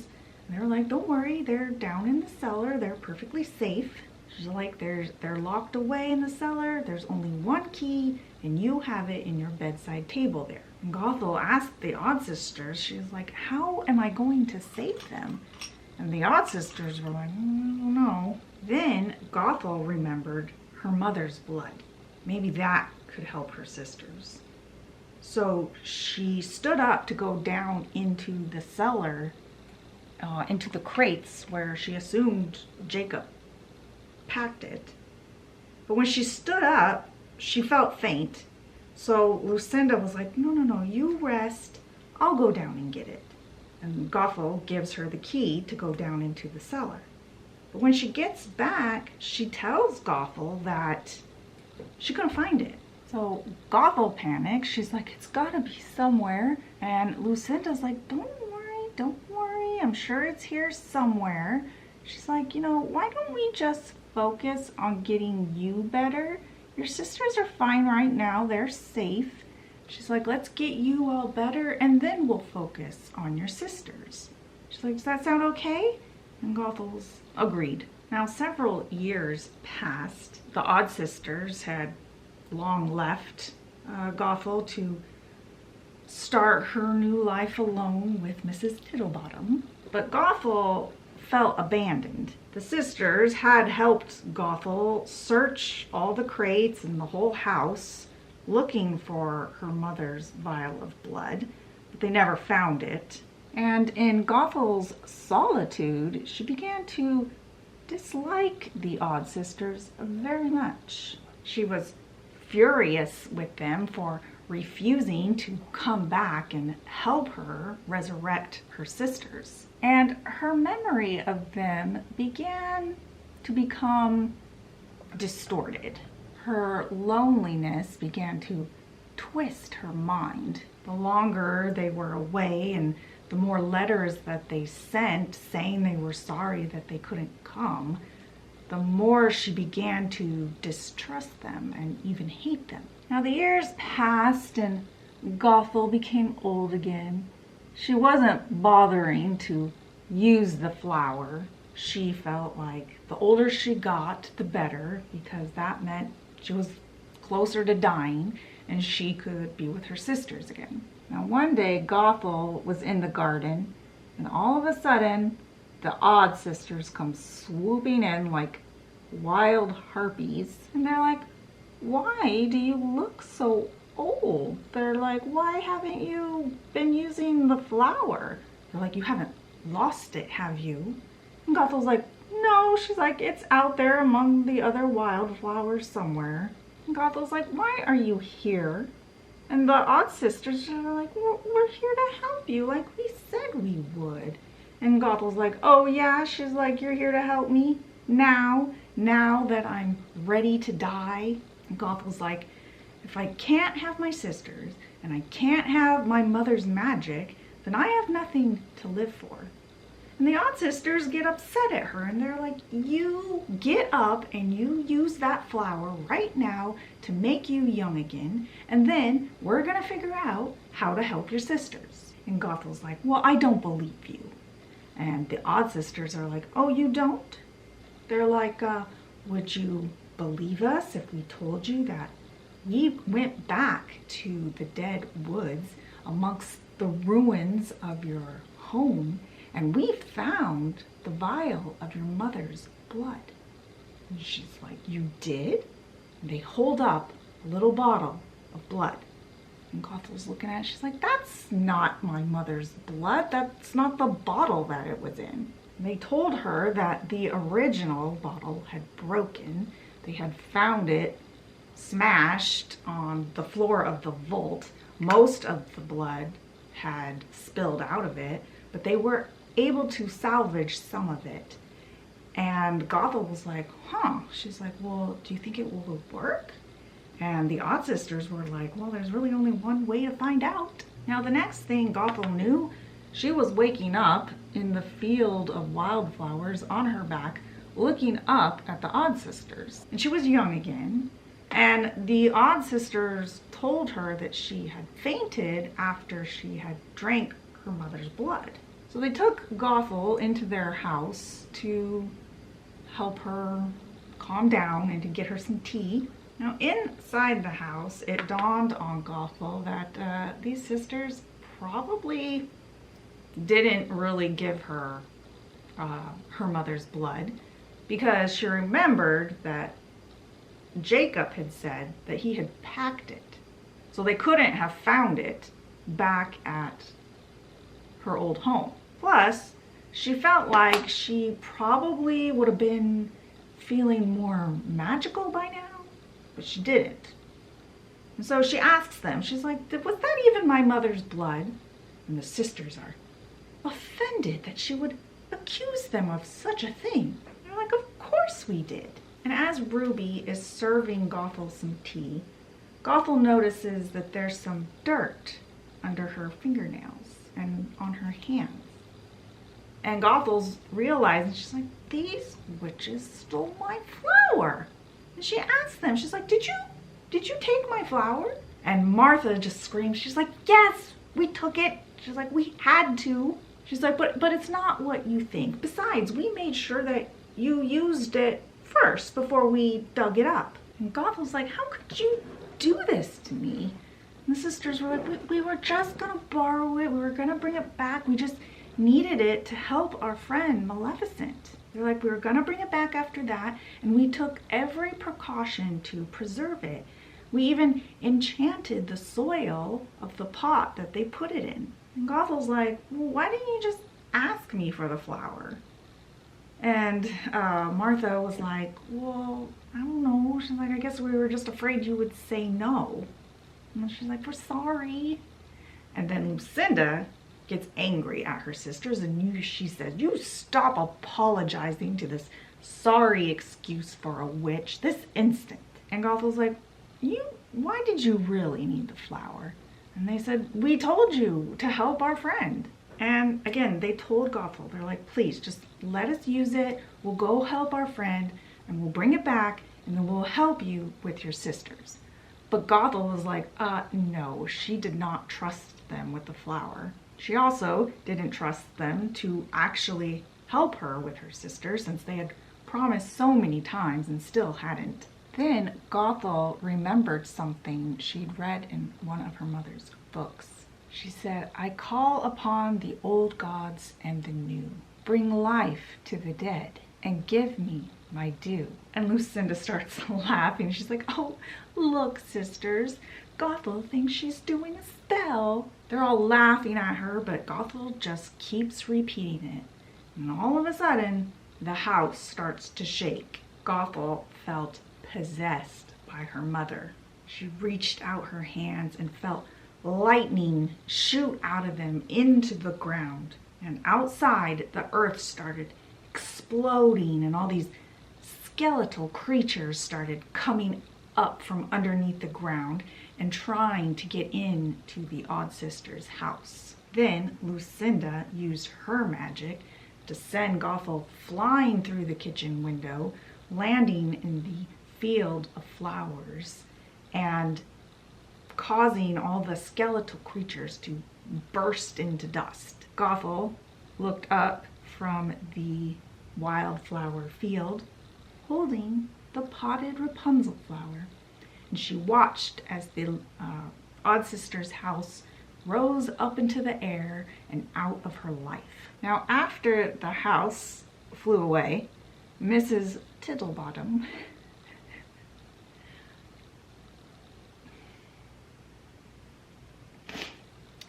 And they're like, don't worry, they're down in the cellar. They're perfectly safe. She's like, they're locked away in the cellar. There's only one key, and you have it in your bedside table there. And Gothel asked the Odd Sisters, she's like, how am I going to save them? And the Odd Sisters were like, I don't know. Then Gothel remembered her mother's blood. Maybe that could help her sisters. So she stood up to go down into the cellar, into the crates where she assumed Jacob packed it. But when she stood up, she felt faint. So Lucinda was like, no, you rest. I'll go down and get it. And Gothel gives her the key to go down into the cellar. But when she gets back, she tells Gothel that she couldn't find it. So Gothel panics. She's like, it's gotta be somewhere. And Lucinda's like, don't worry. I'm sure it's here somewhere. She's like, why don't we just focus on getting you better? Your sisters are fine right now. They're safe. She's like, let's get you all better and then we'll focus on your sisters. She's like, does that sound okay? And Gothel's agreed. Now, several years passed. The Odd Sisters had long left Gothel to start her new life alone with Mrs. Tittlebottom. But Gothel felt abandoned. The sisters had helped Gothel search all the crates and the whole house looking for her mother's vial of blood, but they never found it. And in Gothel's solitude, she began to dislike the Odd Sisters very much. She was furious with them for refusing to come back and help her resurrect her sisters. And her memory of them began to become distorted. Her loneliness began to twist her mind. The longer they were away and the more letters that they sent saying they were sorry that they couldn't come, the more she began to distrust them and even hate them. Now the years passed and Gothel became old again. She wasn't bothering to use the flower. She felt like the older she got, the better, because that meant she was closer to dying and she could be with her sisters again. Now one day Gothel was in the garden and all of a sudden the Odd Sisters come swooping in like wild harpies and they're like, why do you look so old? They're like, why haven't you been using the flower? They're like, you haven't lost it, have you? And Gothel's like, no. She's like, it's out there among the other wildflowers somewhere. And Gothel's like, why are you here? And the Odd Sisters are like, we're here to help you like we said we would. And Gothel's like, oh yeah? She's like, you're here to help me now that I'm ready to die? And Gothel's like, if I can't have my sisters and I can't have my mother's magic, then I have nothing to live for. And the Odd Sisters get upset at her and they're like, you get up and you use that flower right now to make you young again, and then we're gonna figure out how to help your sisters. And Gothel's like, well, I don't believe you. And the Odd Sisters are like, oh, you don't? They're like, would you believe us if we told you that we went back to the dead woods amongst the ruins of your home and we found the vial of your mother's blood? And she's like, you did? And they hold up a little bottle of blood. And Gothel's looking at it. She's like, that's not my mother's blood. That's not the bottle that it was in. And they told her that the original bottle had broken. They had found it smashed on the floor of the vault. Most of the blood had spilled out of it, but they were able to salvage some of it. And Gothel was like, huh. She's like, well, do you think it will work? And the Odd Sisters were like, well, there's really only one way to find out. Now the next thing Gothel knew, she was waking up in the field of wildflowers on her back, looking up at the Odd Sisters. And she was young again. And the Odd Sisters told her that she had fainted after she had drank her mother's blood. So they took Gothel into their house to help her calm down and to get her some tea. Now inside the house, it dawned on Gothel that these sisters probably didn't really give her her mother's blood, because she remembered that Jacob had said that he had packed it. So they couldn't have found it back at her old home. Plus, she felt like she probably would have been feeling more magical by now, but she didn't. And so she asks them, she's like, was that even my mother's blood? And the sisters are offended that she would accuse them of such a thing. They're like, of course we did. And as Ruby is serving Gothel some tea, Gothel notices that there's some dirt under her fingernails and on her hands. And Gothel's realizing, she's like, these witches stole my flower. And she asks them, she's like, did you take my flower? And Martha just screams, she's like, yes, we took it. She's like, we had to. She's like, but it's not what you think. Besides, we made sure that you used it first before we dug it up. And Gothel's like, how could you do this to me? And the sisters were like, we were just gonna borrow it. We were gonna bring it back. We just needed it to help our friend Maleficent. They're like, we were gonna bring it back after that, and we took every precaution to preserve it. We even enchanted the soil of the pot that they put it in. And Gothel's like, well, why didn't you just ask me for the flower? And Martha was like, well, I don't know. She's like, I guess we were just afraid you would say no. And she's like, we're sorry. And then Lucinda gets angry at her sisters, and she says, you stop apologizing to this sorry excuse for a witch this instant. And Gothel's like, why did you really need the flower? And they said, we told you to help our friend. And again, they told Gothel, they're like, please just let us use it. We'll go help our friend and we'll bring it back and then we'll help you with your sisters. But Gothel was like, no, she did not trust them with the flower. She also didn't trust them to actually help her with her sister, since they had promised so many times and still hadn't. Then Gothel remembered something she'd read in one of her mother's books. She said, I call upon the old gods and the new. Bring life to the dead and give me my due. And Lucinda starts laughing. She's like, oh, look, sisters. Gothel thinks she's doing a spell. They're all laughing at her, but Gothel just keeps repeating it. And all of a sudden, the house starts to shake. Gothel felt possessed by her mother. She reached out her hands and felt lightning shoot out of them into the ground. And outside, the earth started exploding, and all these skeletal creatures started coming up from underneath the ground and trying to get into the Odd Sisters' house. Then Lucinda used her magic to send Gothel flying through the kitchen window, landing in the field of flowers and causing all the skeletal creatures to burst into dust. Gothel looked up from the wildflower field, holding the potted Rapunzel flower, and she watched as the Odd Sisters' house rose up into the air and out of her life. Now, after the house flew away, Mrs. Tittlebottom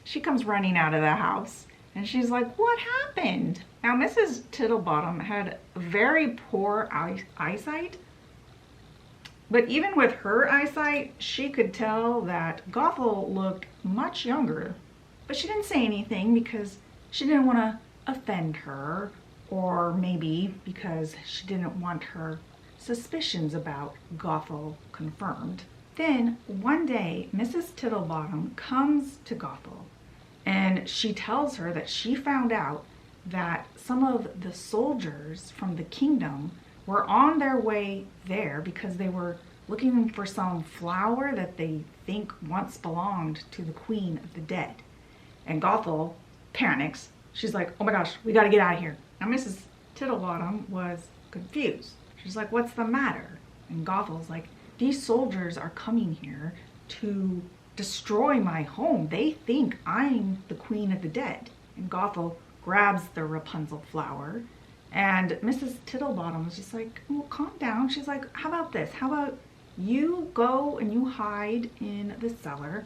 she comes running out of the house, and she's like, what happened? Now, Mrs. Tittlebottom had very poor eyesight, but even with her eyesight, she could tell that Gothel looked much younger. But she didn't say anything because she didn't want to offend her, or maybe because she didn't want her suspicions about Gothel confirmed. Then one day, Mrs. Tittlebottom comes to Gothel, and she tells her that she found out that some of the soldiers from the kingdom were on their way there because they were looking for some flower that they think once belonged to the Queen of the Dead. And Gothel panics. She's like, oh my gosh, we gotta get out of here. Now Mrs. Tittlebottom was confused. She's like, what's the matter? And Gothel's like, these soldiers are coming here to destroy my home. They think I'm the Queen of the Dead. And Gothel grabs the Rapunzel flower, and Mrs. Tittlebottom is just like, well, calm down. She's like, how about this? How about you go and you hide in the cellar.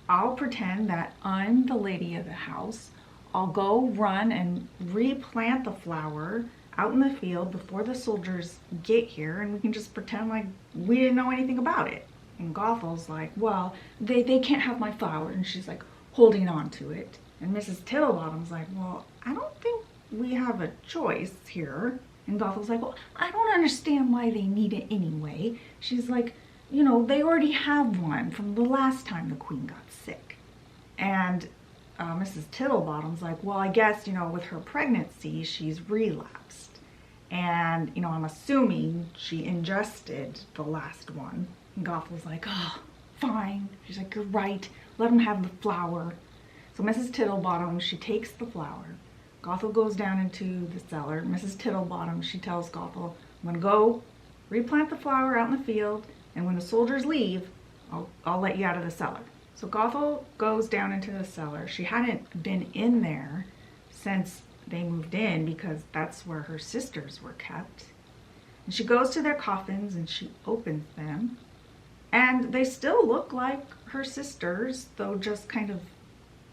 I'll pretend that I'm the lady of the house. I'll go run and replant the flower out in the field before the soldiers get here, and we can just pretend like we didn't know anything about it. And Gothel's like, well, they can't have my flower. And she's like holding on to it. And Mrs. Tittlebottom's like, well, I don't think we have a choice here. And Gothel's like, well, I don't understand why they need it anyway. She's like, you know, they already have one from the last time the queen got sick. And Mrs. Tittlebottom's like, well, I guess, you know, with her pregnancy, she's relapsed. And, you know, I'm assuming she ingested the last one. And Gothel's like, oh, fine. She's like, you're right. Let him have the flower. So Mrs. Tittlebottom, she takes the flower. Gothel goes down into the cellar. Mrs. Tittlebottom, she tells Gothel, I'm gonna go replant the flower out in the field, and when the soldiers leave, I'll let you out of the cellar. So Gothel goes down into the cellar. She hadn't been in there since they moved in because that's where her sisters were kept. And she goes to their coffins and she opens them. And they still look like her sisters, though just kind of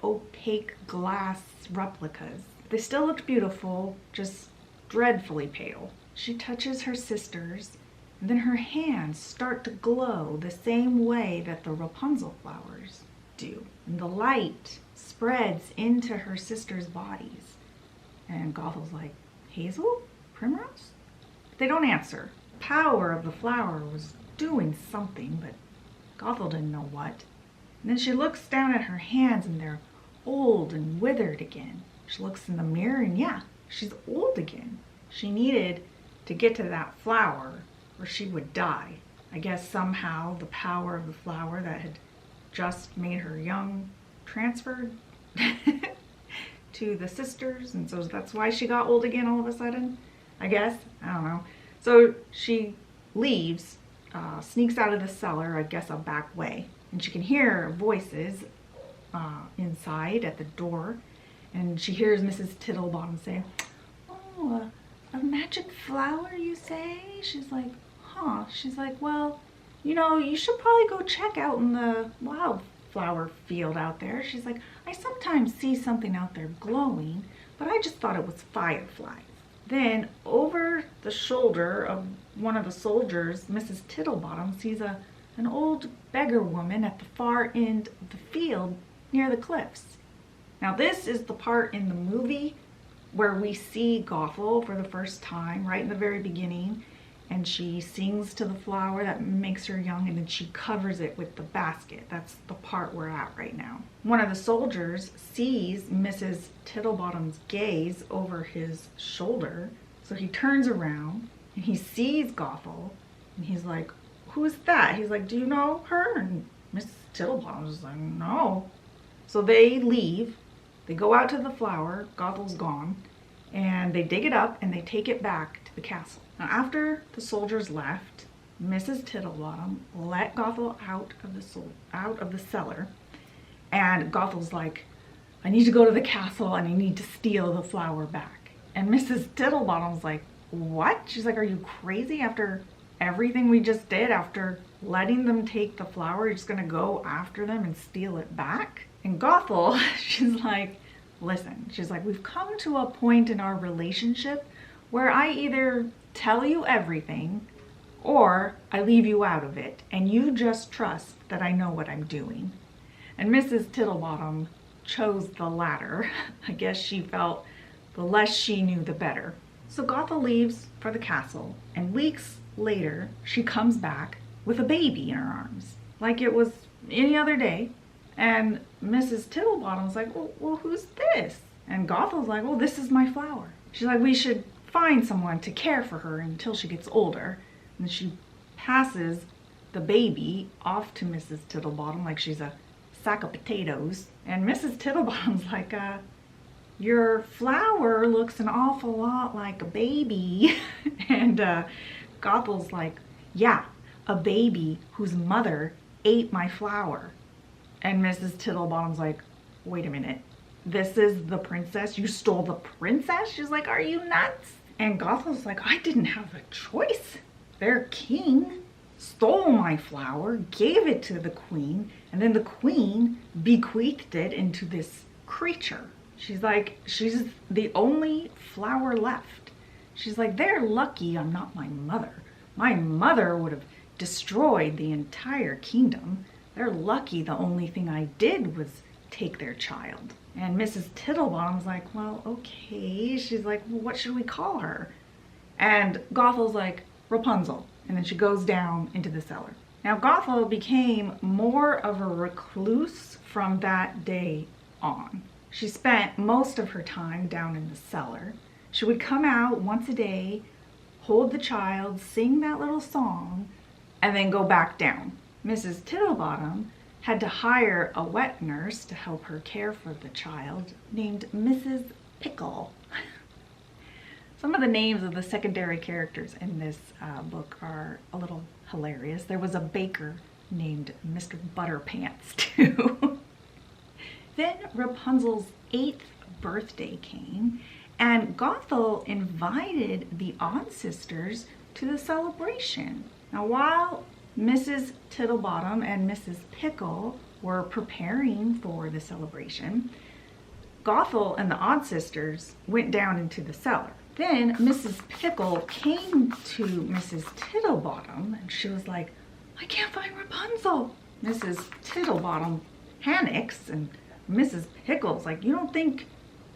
opaque glass replicas. They still looked beautiful, just dreadfully pale. She touches her sisters, and then her hands start to glow the same way that the Rapunzel flowers do. And the light spreads into her sisters' bodies. And Gothel's like, Hazel? Primrose? They don't answer. The power of the flower was doing something, but Gothel didn't know what. And then she looks down at her hands, and they're old and withered again. She looks in the mirror, and yeah, she's old again. She needed to get to that flower or she would die. I guess somehow the power of the flower that had just made her young transferred to the sisters, and so that's why she got old again all of a sudden, I guess. I don't know. So she leaves, sneaks out of the cellar, I guess a back way, and she can hear voices inside at the door. And she hears Mrs. Tittlebottom say, oh, a magic flower, you say? She's like, huh. She's like, well, you know, you should probably go check out in the wildflower field out there. She's like, I sometimes see something out there glowing, but I just thought it was fireflies. Then over the shoulder of one of the soldiers, Mrs. Tittlebottom sees an old beggar woman at the far end of the field near the cliffs. Now this is the part in the movie where we see Gothel for the first time, right in the very beginning, and she sings to the flower that makes her young, and then she covers it with the basket. That's the part we're at right now. One of the soldiers sees Mrs. Tittlebottom's gaze over his shoulder, so he turns around and he sees Gothel, and he's like, who's that? He's like, do you know her? And Mrs. Tittlebottom's like, no. So they leave. They go out to the flower, Gothel's gone, and they dig it up and they take it back to the castle. Now after the soldiers left, Mrs. Tittlebottom let Gothel out of the cellar, and Gothel's like, I need to go to the castle and I need to steal the flower back. And Mrs. Tittlebottom's like, what? She's like, are you crazy? After everything we just did, after letting them take the flower, you're just gonna go after them and steal it back? And Gothel, she's like, listen, she's like, we've come to a point in our relationship where I either tell you everything or I leave you out of it, and you just trust that I know what I'm doing. And Mrs. Tittlebottom chose the latter. I guess she felt the less she knew, the better. So Gothel leaves for the castle, and weeks later, she comes back with a baby in her arms, like it was any other day. And Mrs. Tittlebottom's like, well, who's this? And Gothel's like, well, this is my flower. She's like, we should find someone to care for her until she gets older. And she passes the baby off to Mrs. Tittlebottom like she's a sack of potatoes. And Mrs. Tittlebottom's like, your flower looks an awful lot like a baby. And Gothel's like, yeah, a baby whose mother ate my flower. And Mrs. Tittlebottom's like, wait a minute, this is the princess? You stole the princess? She's like, are you nuts? And Gothel's like, I didn't have a choice. They're king. stole my flower, gave it to the queen, and then the queen bequeathed it into this creature. She's like, she's the only flower left. She's like, they're lucky I'm not my mother. My mother would have destroyed the entire kingdom. They're lucky the only thing I did was take their child. And Mrs. Tittlebottom's like, well, okay. She's like, well, what should we call her? And Gothel's like, Rapunzel. And then she goes down into the cellar. Now Gothel became more of a recluse from that day on. She spent most of her time down in the cellar. She would come out once a day, hold the child, sing that little song, and then go back down. Mrs. Tittlebottom had to hire a wet nurse to help her care for the child named Mrs. Pickle. Some of the names of the secondary characters in this book are a little hilarious. There was a baker named Mr. Butterpants too. Then Rapunzel's 8th birthday came, and Gothel invited the Odd Sisters to the celebration. Now while Mrs. Tittlebottom and Mrs. Pickle were preparing for the celebration, Gothel and the Odd Sisters went down into the cellar. Then Mrs. Pickle came to Mrs. Tittlebottom and she was like, I can't find Rapunzel. Mrs. Tittlebottom panics and Mrs. Pickle's like, you don't think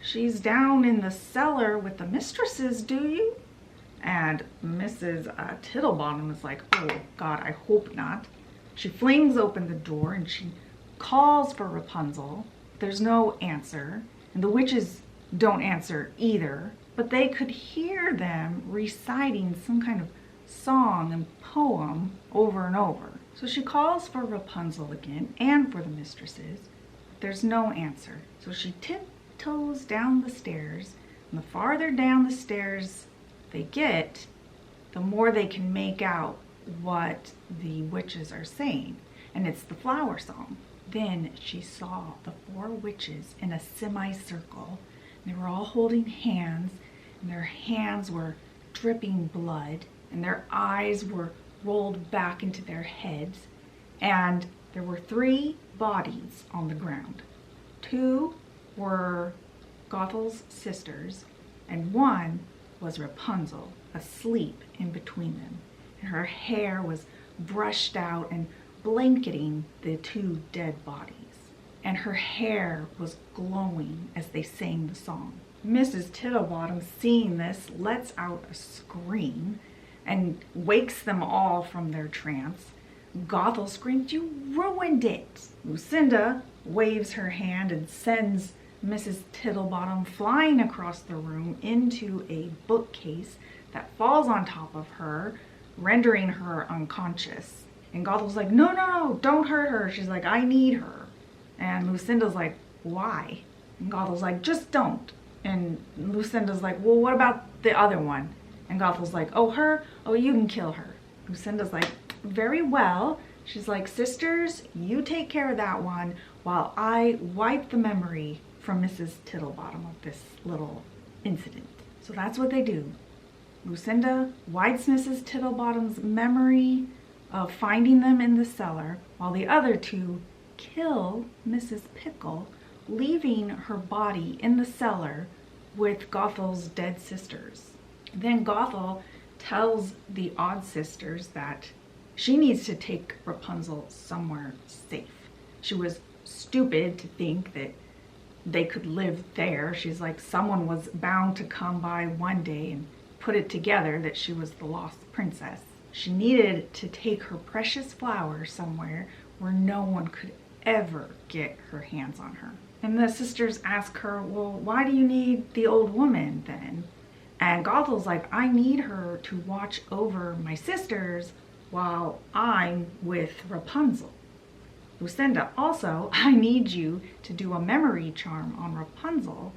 she's down in the cellar with the mistresses, do you? And Mrs. Tittlebottom is like, oh God, I hope not. She flings open the door and she calls for Rapunzel. There's no answer, and the witches don't answer either, but they could hear them reciting some kind of song and poem over and over. So she calls for Rapunzel again and for the mistresses. There's no answer. So she tiptoes down the stairs, and the farther down the stairs they get, the more they can make out what the witches are saying, and it's the flower song. Then she saw the 4 witches in a semicircle. They were all holding hands, and their hands were dripping blood, and their eyes were rolled back into their heads, and there were 3 bodies on the ground. 2 were Gothel's sisters, and 1 was Rapunzel, asleep in between them. And her hair was brushed out and blanketing the 2 dead bodies. And her hair was glowing as they sang the song. Mrs. Tittlebottom, seeing this, lets out a scream and wakes them all from their trance. Gothel screams, you ruined it! Lucinda waves her hand and sends Mrs. Tittlebottom flying across the room into a bookcase that falls on top of her, rendering her unconscious. And Gothel's like, no, no, no, don't hurt her. She's like, I need her. And Lucinda's like, why? And Gothel's like, just don't. And Lucinda's like, well, what about the other one? And Gothel's like, oh, her? Oh, you can kill her. Lucinda's like, very well. She's like, sisters, you take care of that one while I wipe the memory from Mrs. Tittlebottom of this little incident. So that's what they do. Lucinda wipes Mrs. Tittlebottom's memory of finding them in the cellar, while the other 2 kill Mrs. Pickle, leaving her body in the cellar with Gothel's dead sisters. Then Gothel tells the Odd Sisters that she needs to take Rapunzel somewhere safe. She was stupid to think that they could live there. She's like, someone was bound to come by one day and put it together that she was the lost princess. She needed to take her precious flower somewhere where no one could ever get her hands on her. And the sisters ask her, well, why do you need the old woman then? And Gothel's like, I need her to watch over my sisters while I'm with Rapunzel. Lucinda, also, I need you to do a memory charm on Rapunzel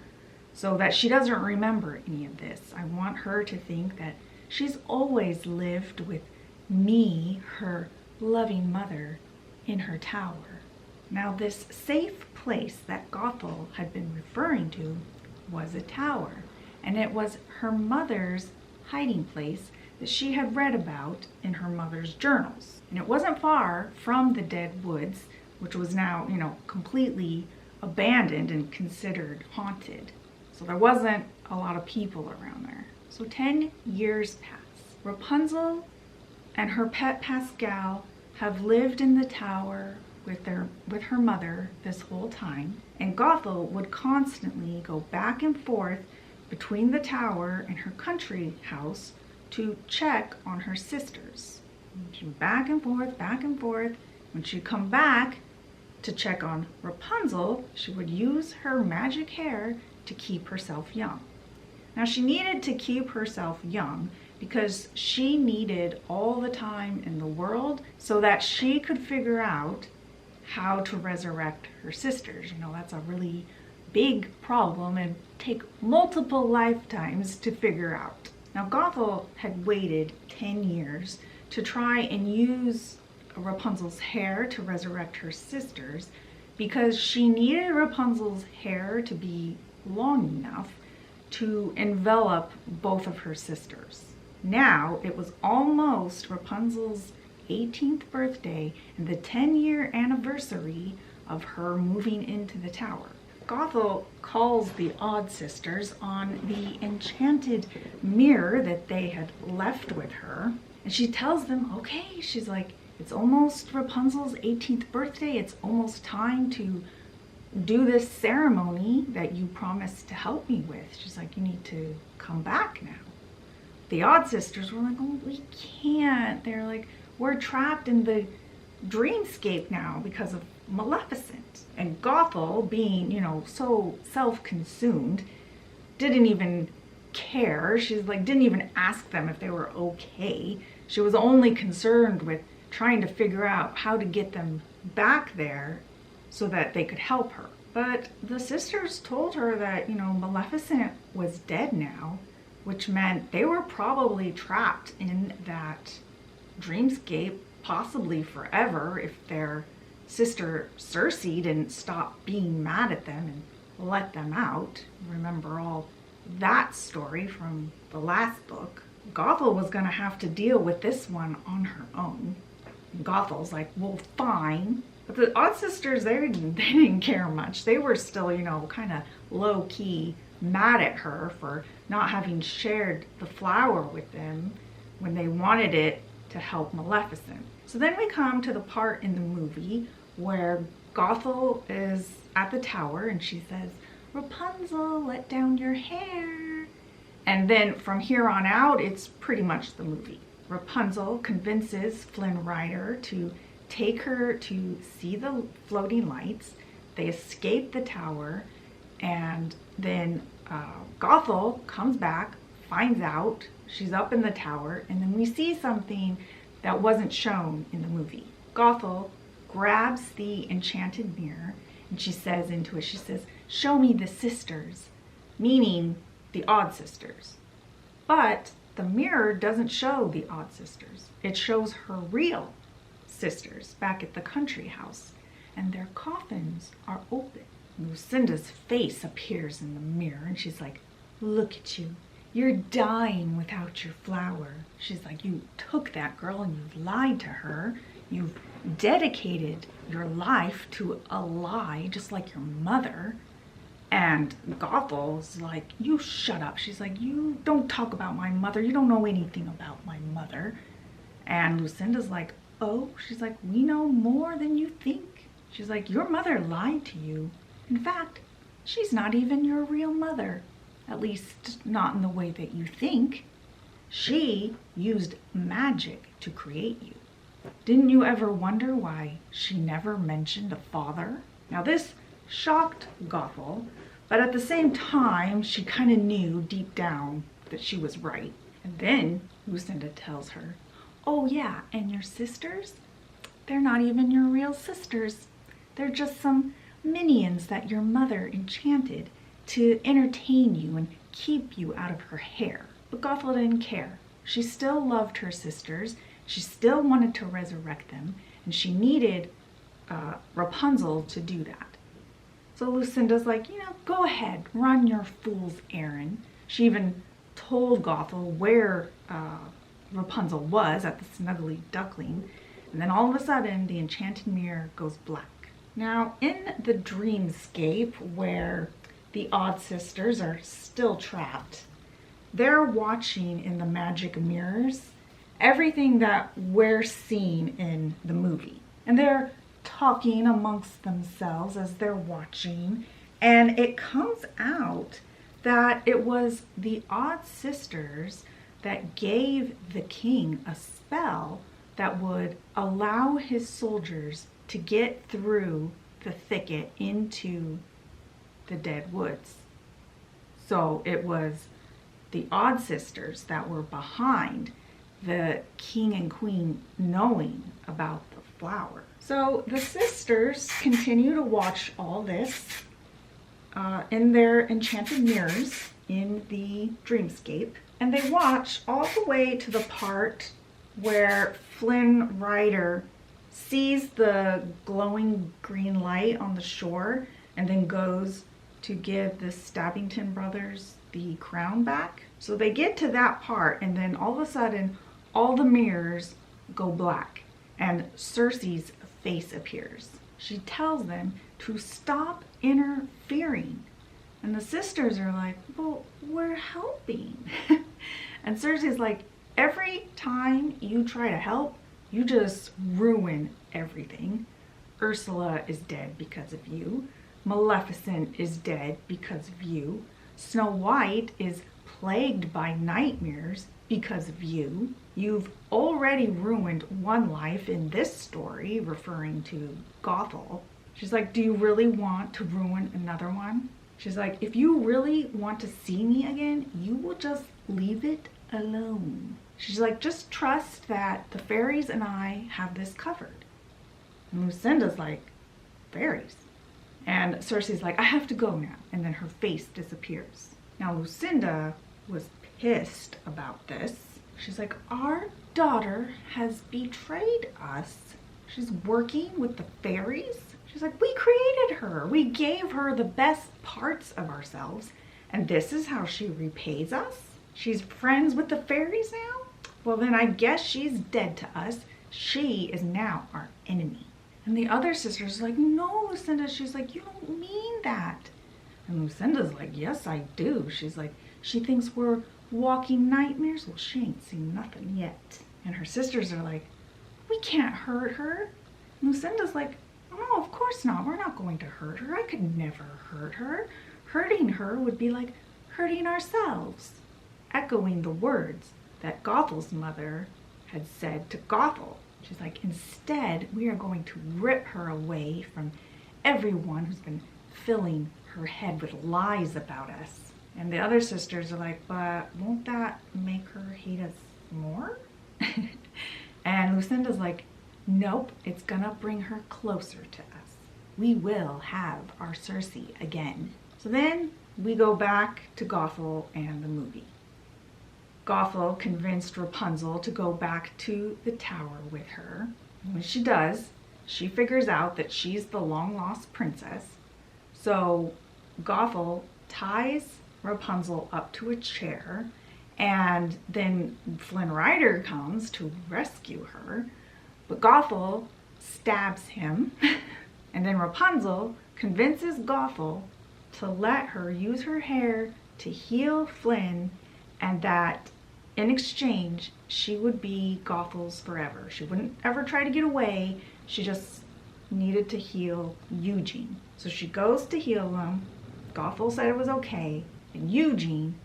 so that she doesn't remember any of this. I want her to think that she's always lived with me, her loving mother, in her tower. Now this safe place that Gothel had been referring to was a tower, and it was her mother's hiding place that she had read about in her mother's journals. And it wasn't far from the dead woods, which was now, completely abandoned and considered haunted. So there wasn't a lot of people around there. So 10 years pass. Rapunzel and her pet Pascal have lived in the tower with her mother this whole time, and Gothel would constantly go back and forth between the tower and her country house to check on her sisters. She would back and forth. When she'd come back to check on Rapunzel, she would use her magic hair to keep herself young. Now, she needed to keep herself young because she needed all the time in the world so that she could figure out how to resurrect her sisters. That's a really big problem and take multiple lifetimes to figure out. Now, Gothel had waited 10 years to try and use Rapunzel's hair to resurrect her sisters because she needed Rapunzel's hair to be long enough to envelop both of her sisters. Now, it was almost Rapunzel's 18th birthday and the 10-year anniversary of her moving into the tower. Gothel calls the Odd Sisters on the enchanted mirror that they had left with her, and she tells them, okay, she's like, it's almost Rapunzel's 18th birthday, it's almost time to do this ceremony that you promised to help me with. She's like, you need to come back now. The Odd Sisters were like, oh, we can't. They're like, we're trapped in the dreamscape now because of Maleficent. And Gothel, being, so self-consumed, didn't even care. She's like, didn't even ask them if they were okay. She was only concerned with trying to figure out how to get them back there so that they could help her. But the sisters told her that, Maleficent was dead now, which meant they were probably trapped in that dreamscape, possibly forever, if their sister Circe didn't stop being mad at them and let them out. Remember all that story from the last book. Gothel was going to have to deal with this one on her own. And Gothel's like, well, fine. But the Odd Sisters, they didn't care much. They were still, kind of low-key mad at her for not having shared the flower with them when they wanted it to help Maleficent. So then we come to the part in the movie where Gothel is at the tower and she says, Rapunzel, let down your hair. And then from here on out, it's pretty much the movie. Rapunzel convinces Flynn Rider to take her to see the floating lights. They escape the tower, and then Gothel comes back, finds out she's up in the tower, and then we see something that wasn't shown in the movie. Gothel grabs the enchanted mirror and she says into it, she says, show me the sisters, meaning the Odd Sisters. But the mirror doesn't show the Odd Sisters. It shows her real sisters back at the country house, and their coffins are open. Lucinda's face appears in the mirror and she's like, look at you. You're dying without your flower. She's like, you took that girl and you lied to her. You've dedicated your life to a lie, just like your mother. And Gothel's like, you shut up. She's like, you don't talk about my mother. You don't know anything about my mother. And Lucinda's like, oh, she's like, we know more than you think. She's like, your mother lied to you. In fact, she's not even your real mother. At least not in the way that you think. She used magic to create you. Didn't you ever wonder why she never mentioned a father? Now this shocked Gothel, but at the same time, she kind of knew deep down that she was right. And then Lucinda tells her, oh yeah, and your sisters? They're not even your real sisters. They're just some minions that your mother enchanted to entertain you and keep you out of her hair. But Gothel didn't care. She still loved her sisters. She still wanted to resurrect them, and she needed Rapunzel to do that. So Lucinda's like, go ahead, run your fool's errand. She even told Gothel where Rapunzel was at the Snuggly Duckling, and then all of a sudden the enchanted mirror goes black. Now in the dreamscape where the Odd Sisters are still trapped, they're watching in the magic mirrors everything that we're seeing in the movie. And they're talking amongst themselves as they're watching, and it comes out that it was the Odd Sisters that gave the king a spell that would allow his soldiers to get through the thicket into the dead woods. So it was the Odd Sisters that were behind the king and queen knowing about the flower. So the sisters continue to watch all this in their enchanted mirrors in the dreamscape, and they watch all the way to the part where Flynn Rider sees the glowing green light on the shore and then goes to give the Stabbington brothers the crown back. So they get to that part, and then all of a sudden all the mirrors go black and Cersei's face appears. She tells them to stop interfering, and the sisters are like, well, we're helping. And Cersei's like, every time you try to help, you just ruin everything. Ursula is dead because of you. Maleficent is dead because of you. Snow White is plagued by nightmares because of you. You've already ruined one life in this story, referring to Gothel. She's like, do you really want to ruin another one? She's like, if you really want to see me again, you will just leave it alone. She's like, just trust that the fairies and I have this covered. And Lucinda's like, fairies? And Cersei's like, I have to go now. And then her face disappears. Now Lucinda was pissed about this. She's like, our daughter has betrayed us. She's working with the fairies. She's like, we created her. We gave her the best parts of ourselves, and this is how she repays us? She's friends with the fairies now? Well, then I guess she's dead to us. She is now our enemy. And the other sister's like, no, Lucinda. She's like, you don't mean that. And Lucinda's like, yes, I do. She's like, she thinks we're walking nightmares. Well, she ain't seen nothing yet. And her sisters are like, we can't hurt her. And Lucinda's like, no, of course not. We're not going to hurt her. I could never hurt her. Hurting her would be like hurting ourselves. Echoing the words that Gothel's mother had said to Gothel. She's like, instead, we are going to rip her away from everyone who's been filling her head with lies about us. And the other sisters are like, but won't that make her hate us more? And Lucinda's like, nope, it's gonna bring her closer to us. We will have our Cersei again. So then we go back to Gothel and the movie. Gothel convinced Rapunzel to go back to the tower with her. And when she does, she figures out that she's the long-lost princess. So Gothel ties Rapunzel up to a chair, and then Flynn Rider comes to rescue her. But Gothel stabs him, and then Rapunzel convinces Gothel to let her use her hair to heal Flynn, and that in exchange she would be Gothel's forever. She wouldn't ever try to get away. She just needed to heal Eugene. So she goes to heal him. Gothel said it was okay, and Eugene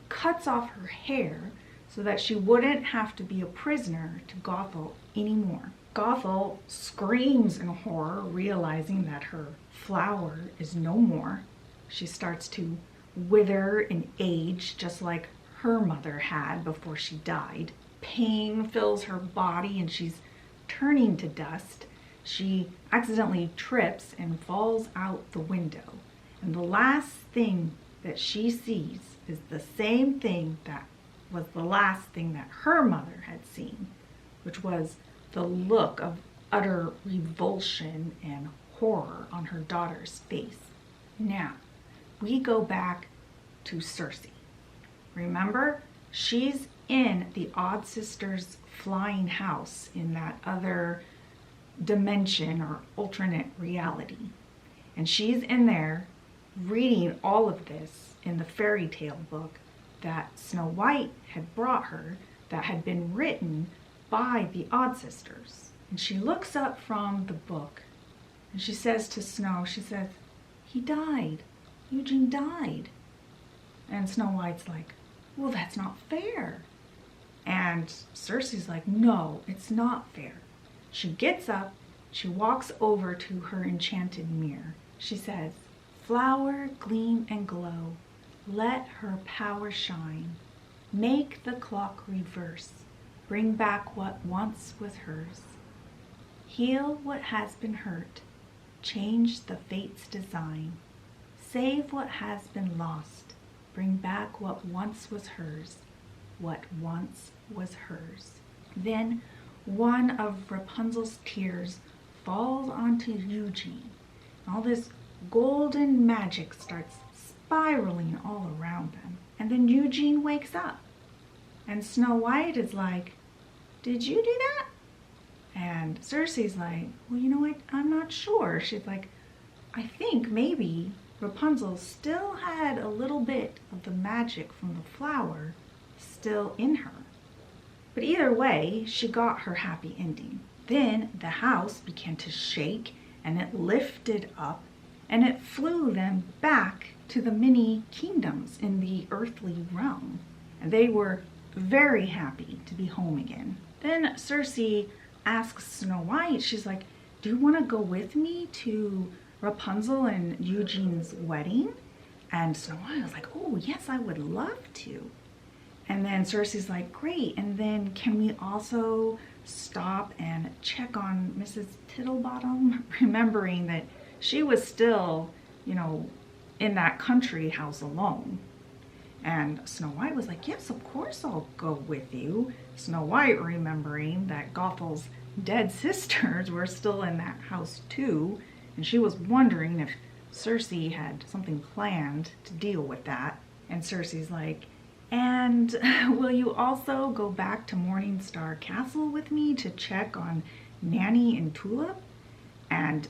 cuts off her hair so that she wouldn't have to be a prisoner to Gothel anymore. Gothel screams in horror, realizing that her flower is no more. She starts to wither and age just like her mother had before she died. Pain fills her body and she's turning to dust. She accidentally trips and falls out the window. And the last thing that she sees is the same thing that was the last thing that her mother had seen, which was the look of utter revulsion and horror on her daughter's face. Now, we go back to Cersei. Remember, she's in the Odd Sisters flying house in that other dimension or alternate reality. And she's in there reading all of this in the fairy tale book that Snow White had brought her, that had been written by the Odd Sisters. And she looks up from the book and she says to Snow, she says, "He died. Eugene died." And Snow White's like, "Well, that's not fair." And Cersei's like, "No, it's not fair." She gets up, she walks over to her enchanted mirror. She says, "Flower, gleam and glow, let her power shine. Make the clock reverse, bring back what once was hers. Heal what has been hurt, change the fate's design. Save what has been lost, bring back what once was hers, what once was hers." Then one of Rapunzel's tears falls onto Eugene. All this golden magic starts spiraling all around them. And then Eugene wakes up. And Snow White is like, "Did you do that?" And Cersei's like, "Well, you know what? I'm not sure." She's like, "I think maybe Rapunzel still had a little bit of the magic from the flower still in her." But either way, she got her happy ending. Then the house began to shake and it lifted up and it flew them back to the many kingdoms in the earthly realm. And they were very happy to be home again. Then Cersei asks Snow White, she's like, "Do you want to go with me to Rapunzel and Eugene's wedding?" And Snow White was like, "Oh, yes, I would love to." And then Cersei's like, "Great, and then can we also stop and check on Mrs. Tittlebottom?" Remembering that she was still, you know, in that country house alone. And Snow White was like, "Yes, of course I'll go with you." Snow White remembering that Gothel's dead sisters were still in that house too. And she was wondering if Cersei had something planned to deal with that. And Cersei's like, "And will you also go back to Morningstar Castle with me to check on Nanny and Tulip?" And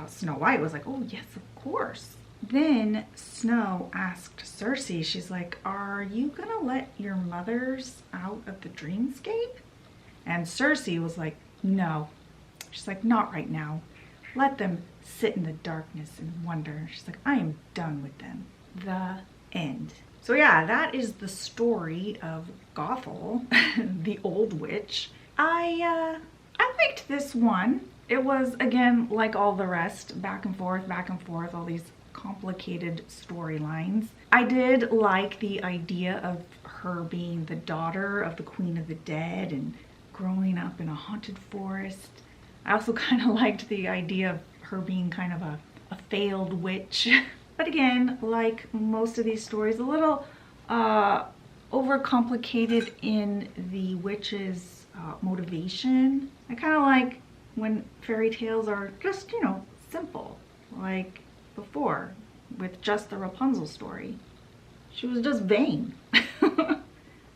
Snow White was like, "Oh, yes, of course." Then Snow asked Cersei, she's like, "Are you gonna let your mothers out of the dreamscape?" And Cersei was like, "No." She's like, "Not right now. Let them sit in the darkness and wonder." She's like, "I am done with them." The end. So yeah, that is the story of Gothel, the old witch. I liked this one. It was, again, like all the rest, back and forth, all these complicated storylines. I did like the idea of her being the daughter of the Queen of the Dead and growing up in a haunted forest. I also kind of liked the idea of her being kind of a failed witch. But again, like most of these stories, a little overcomplicated in the witch's motivation. I kind of like when fairy tales are just, you know, simple, like before with just the Rapunzel story. She was just vain.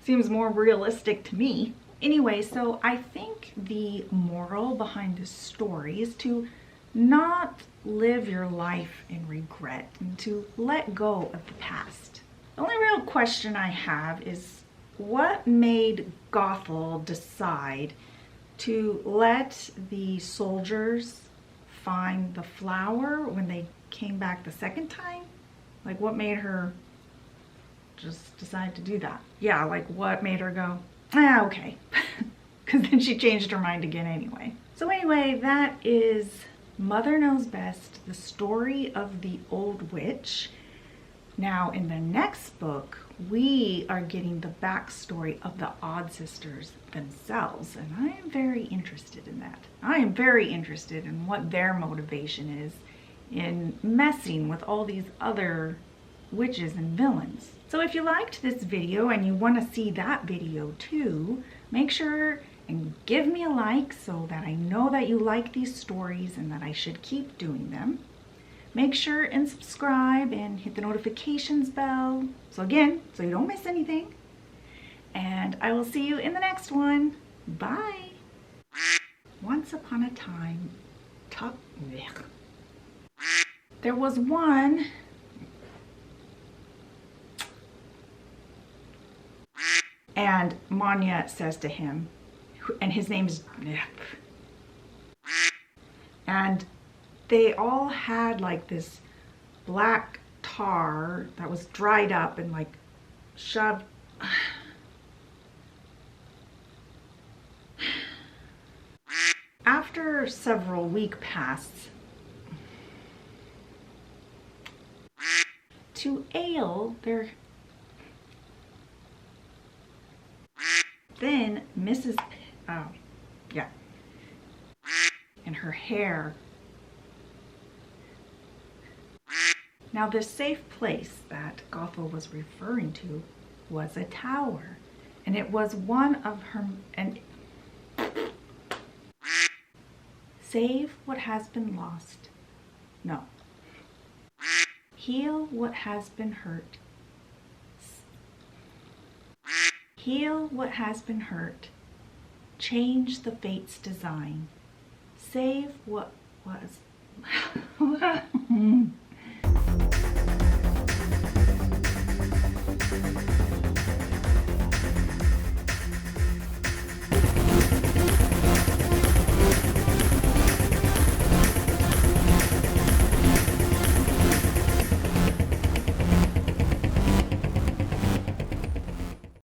Seems more realistic to me. Anyway, so I think the moral behind this story is to not live your life in regret and to let go of the past. The only real question I have is what made Gothel decide to let the soldiers find the flower when they came back the second time? Like, what made her just decide to do that? Yeah, like what made her go, "Ah, okay." Because then she changed her mind again anyway. So anyway, that is Mother Knows Best, the story of the old witch. Now in the next book, we are getting the backstory of the Odd Sisters themselves, and I am very interested in that. I am very interested in what their motivation is in messing with all these other witches and villains. So if you liked this video and you want to see that video too, make sure and give me a like so that I know that you like these stories and that I should keep doing them. Make sure and subscribe and hit the notifications bell. So again, so you don't miss anything. And I will see you in the next one. Bye. Once upon a time, there was one and Manya says to him, and his name's and they all had like this black tar that was dried up and like shoved. After several weeks passed, to ale their then Mrs. And her hair. Now the safe place that Gothel was referring to was a tower, and it was one of her, and save what has been lost. No. Heal what has been hurt. Heal what has been hurt. Change the fate's design. Save what was.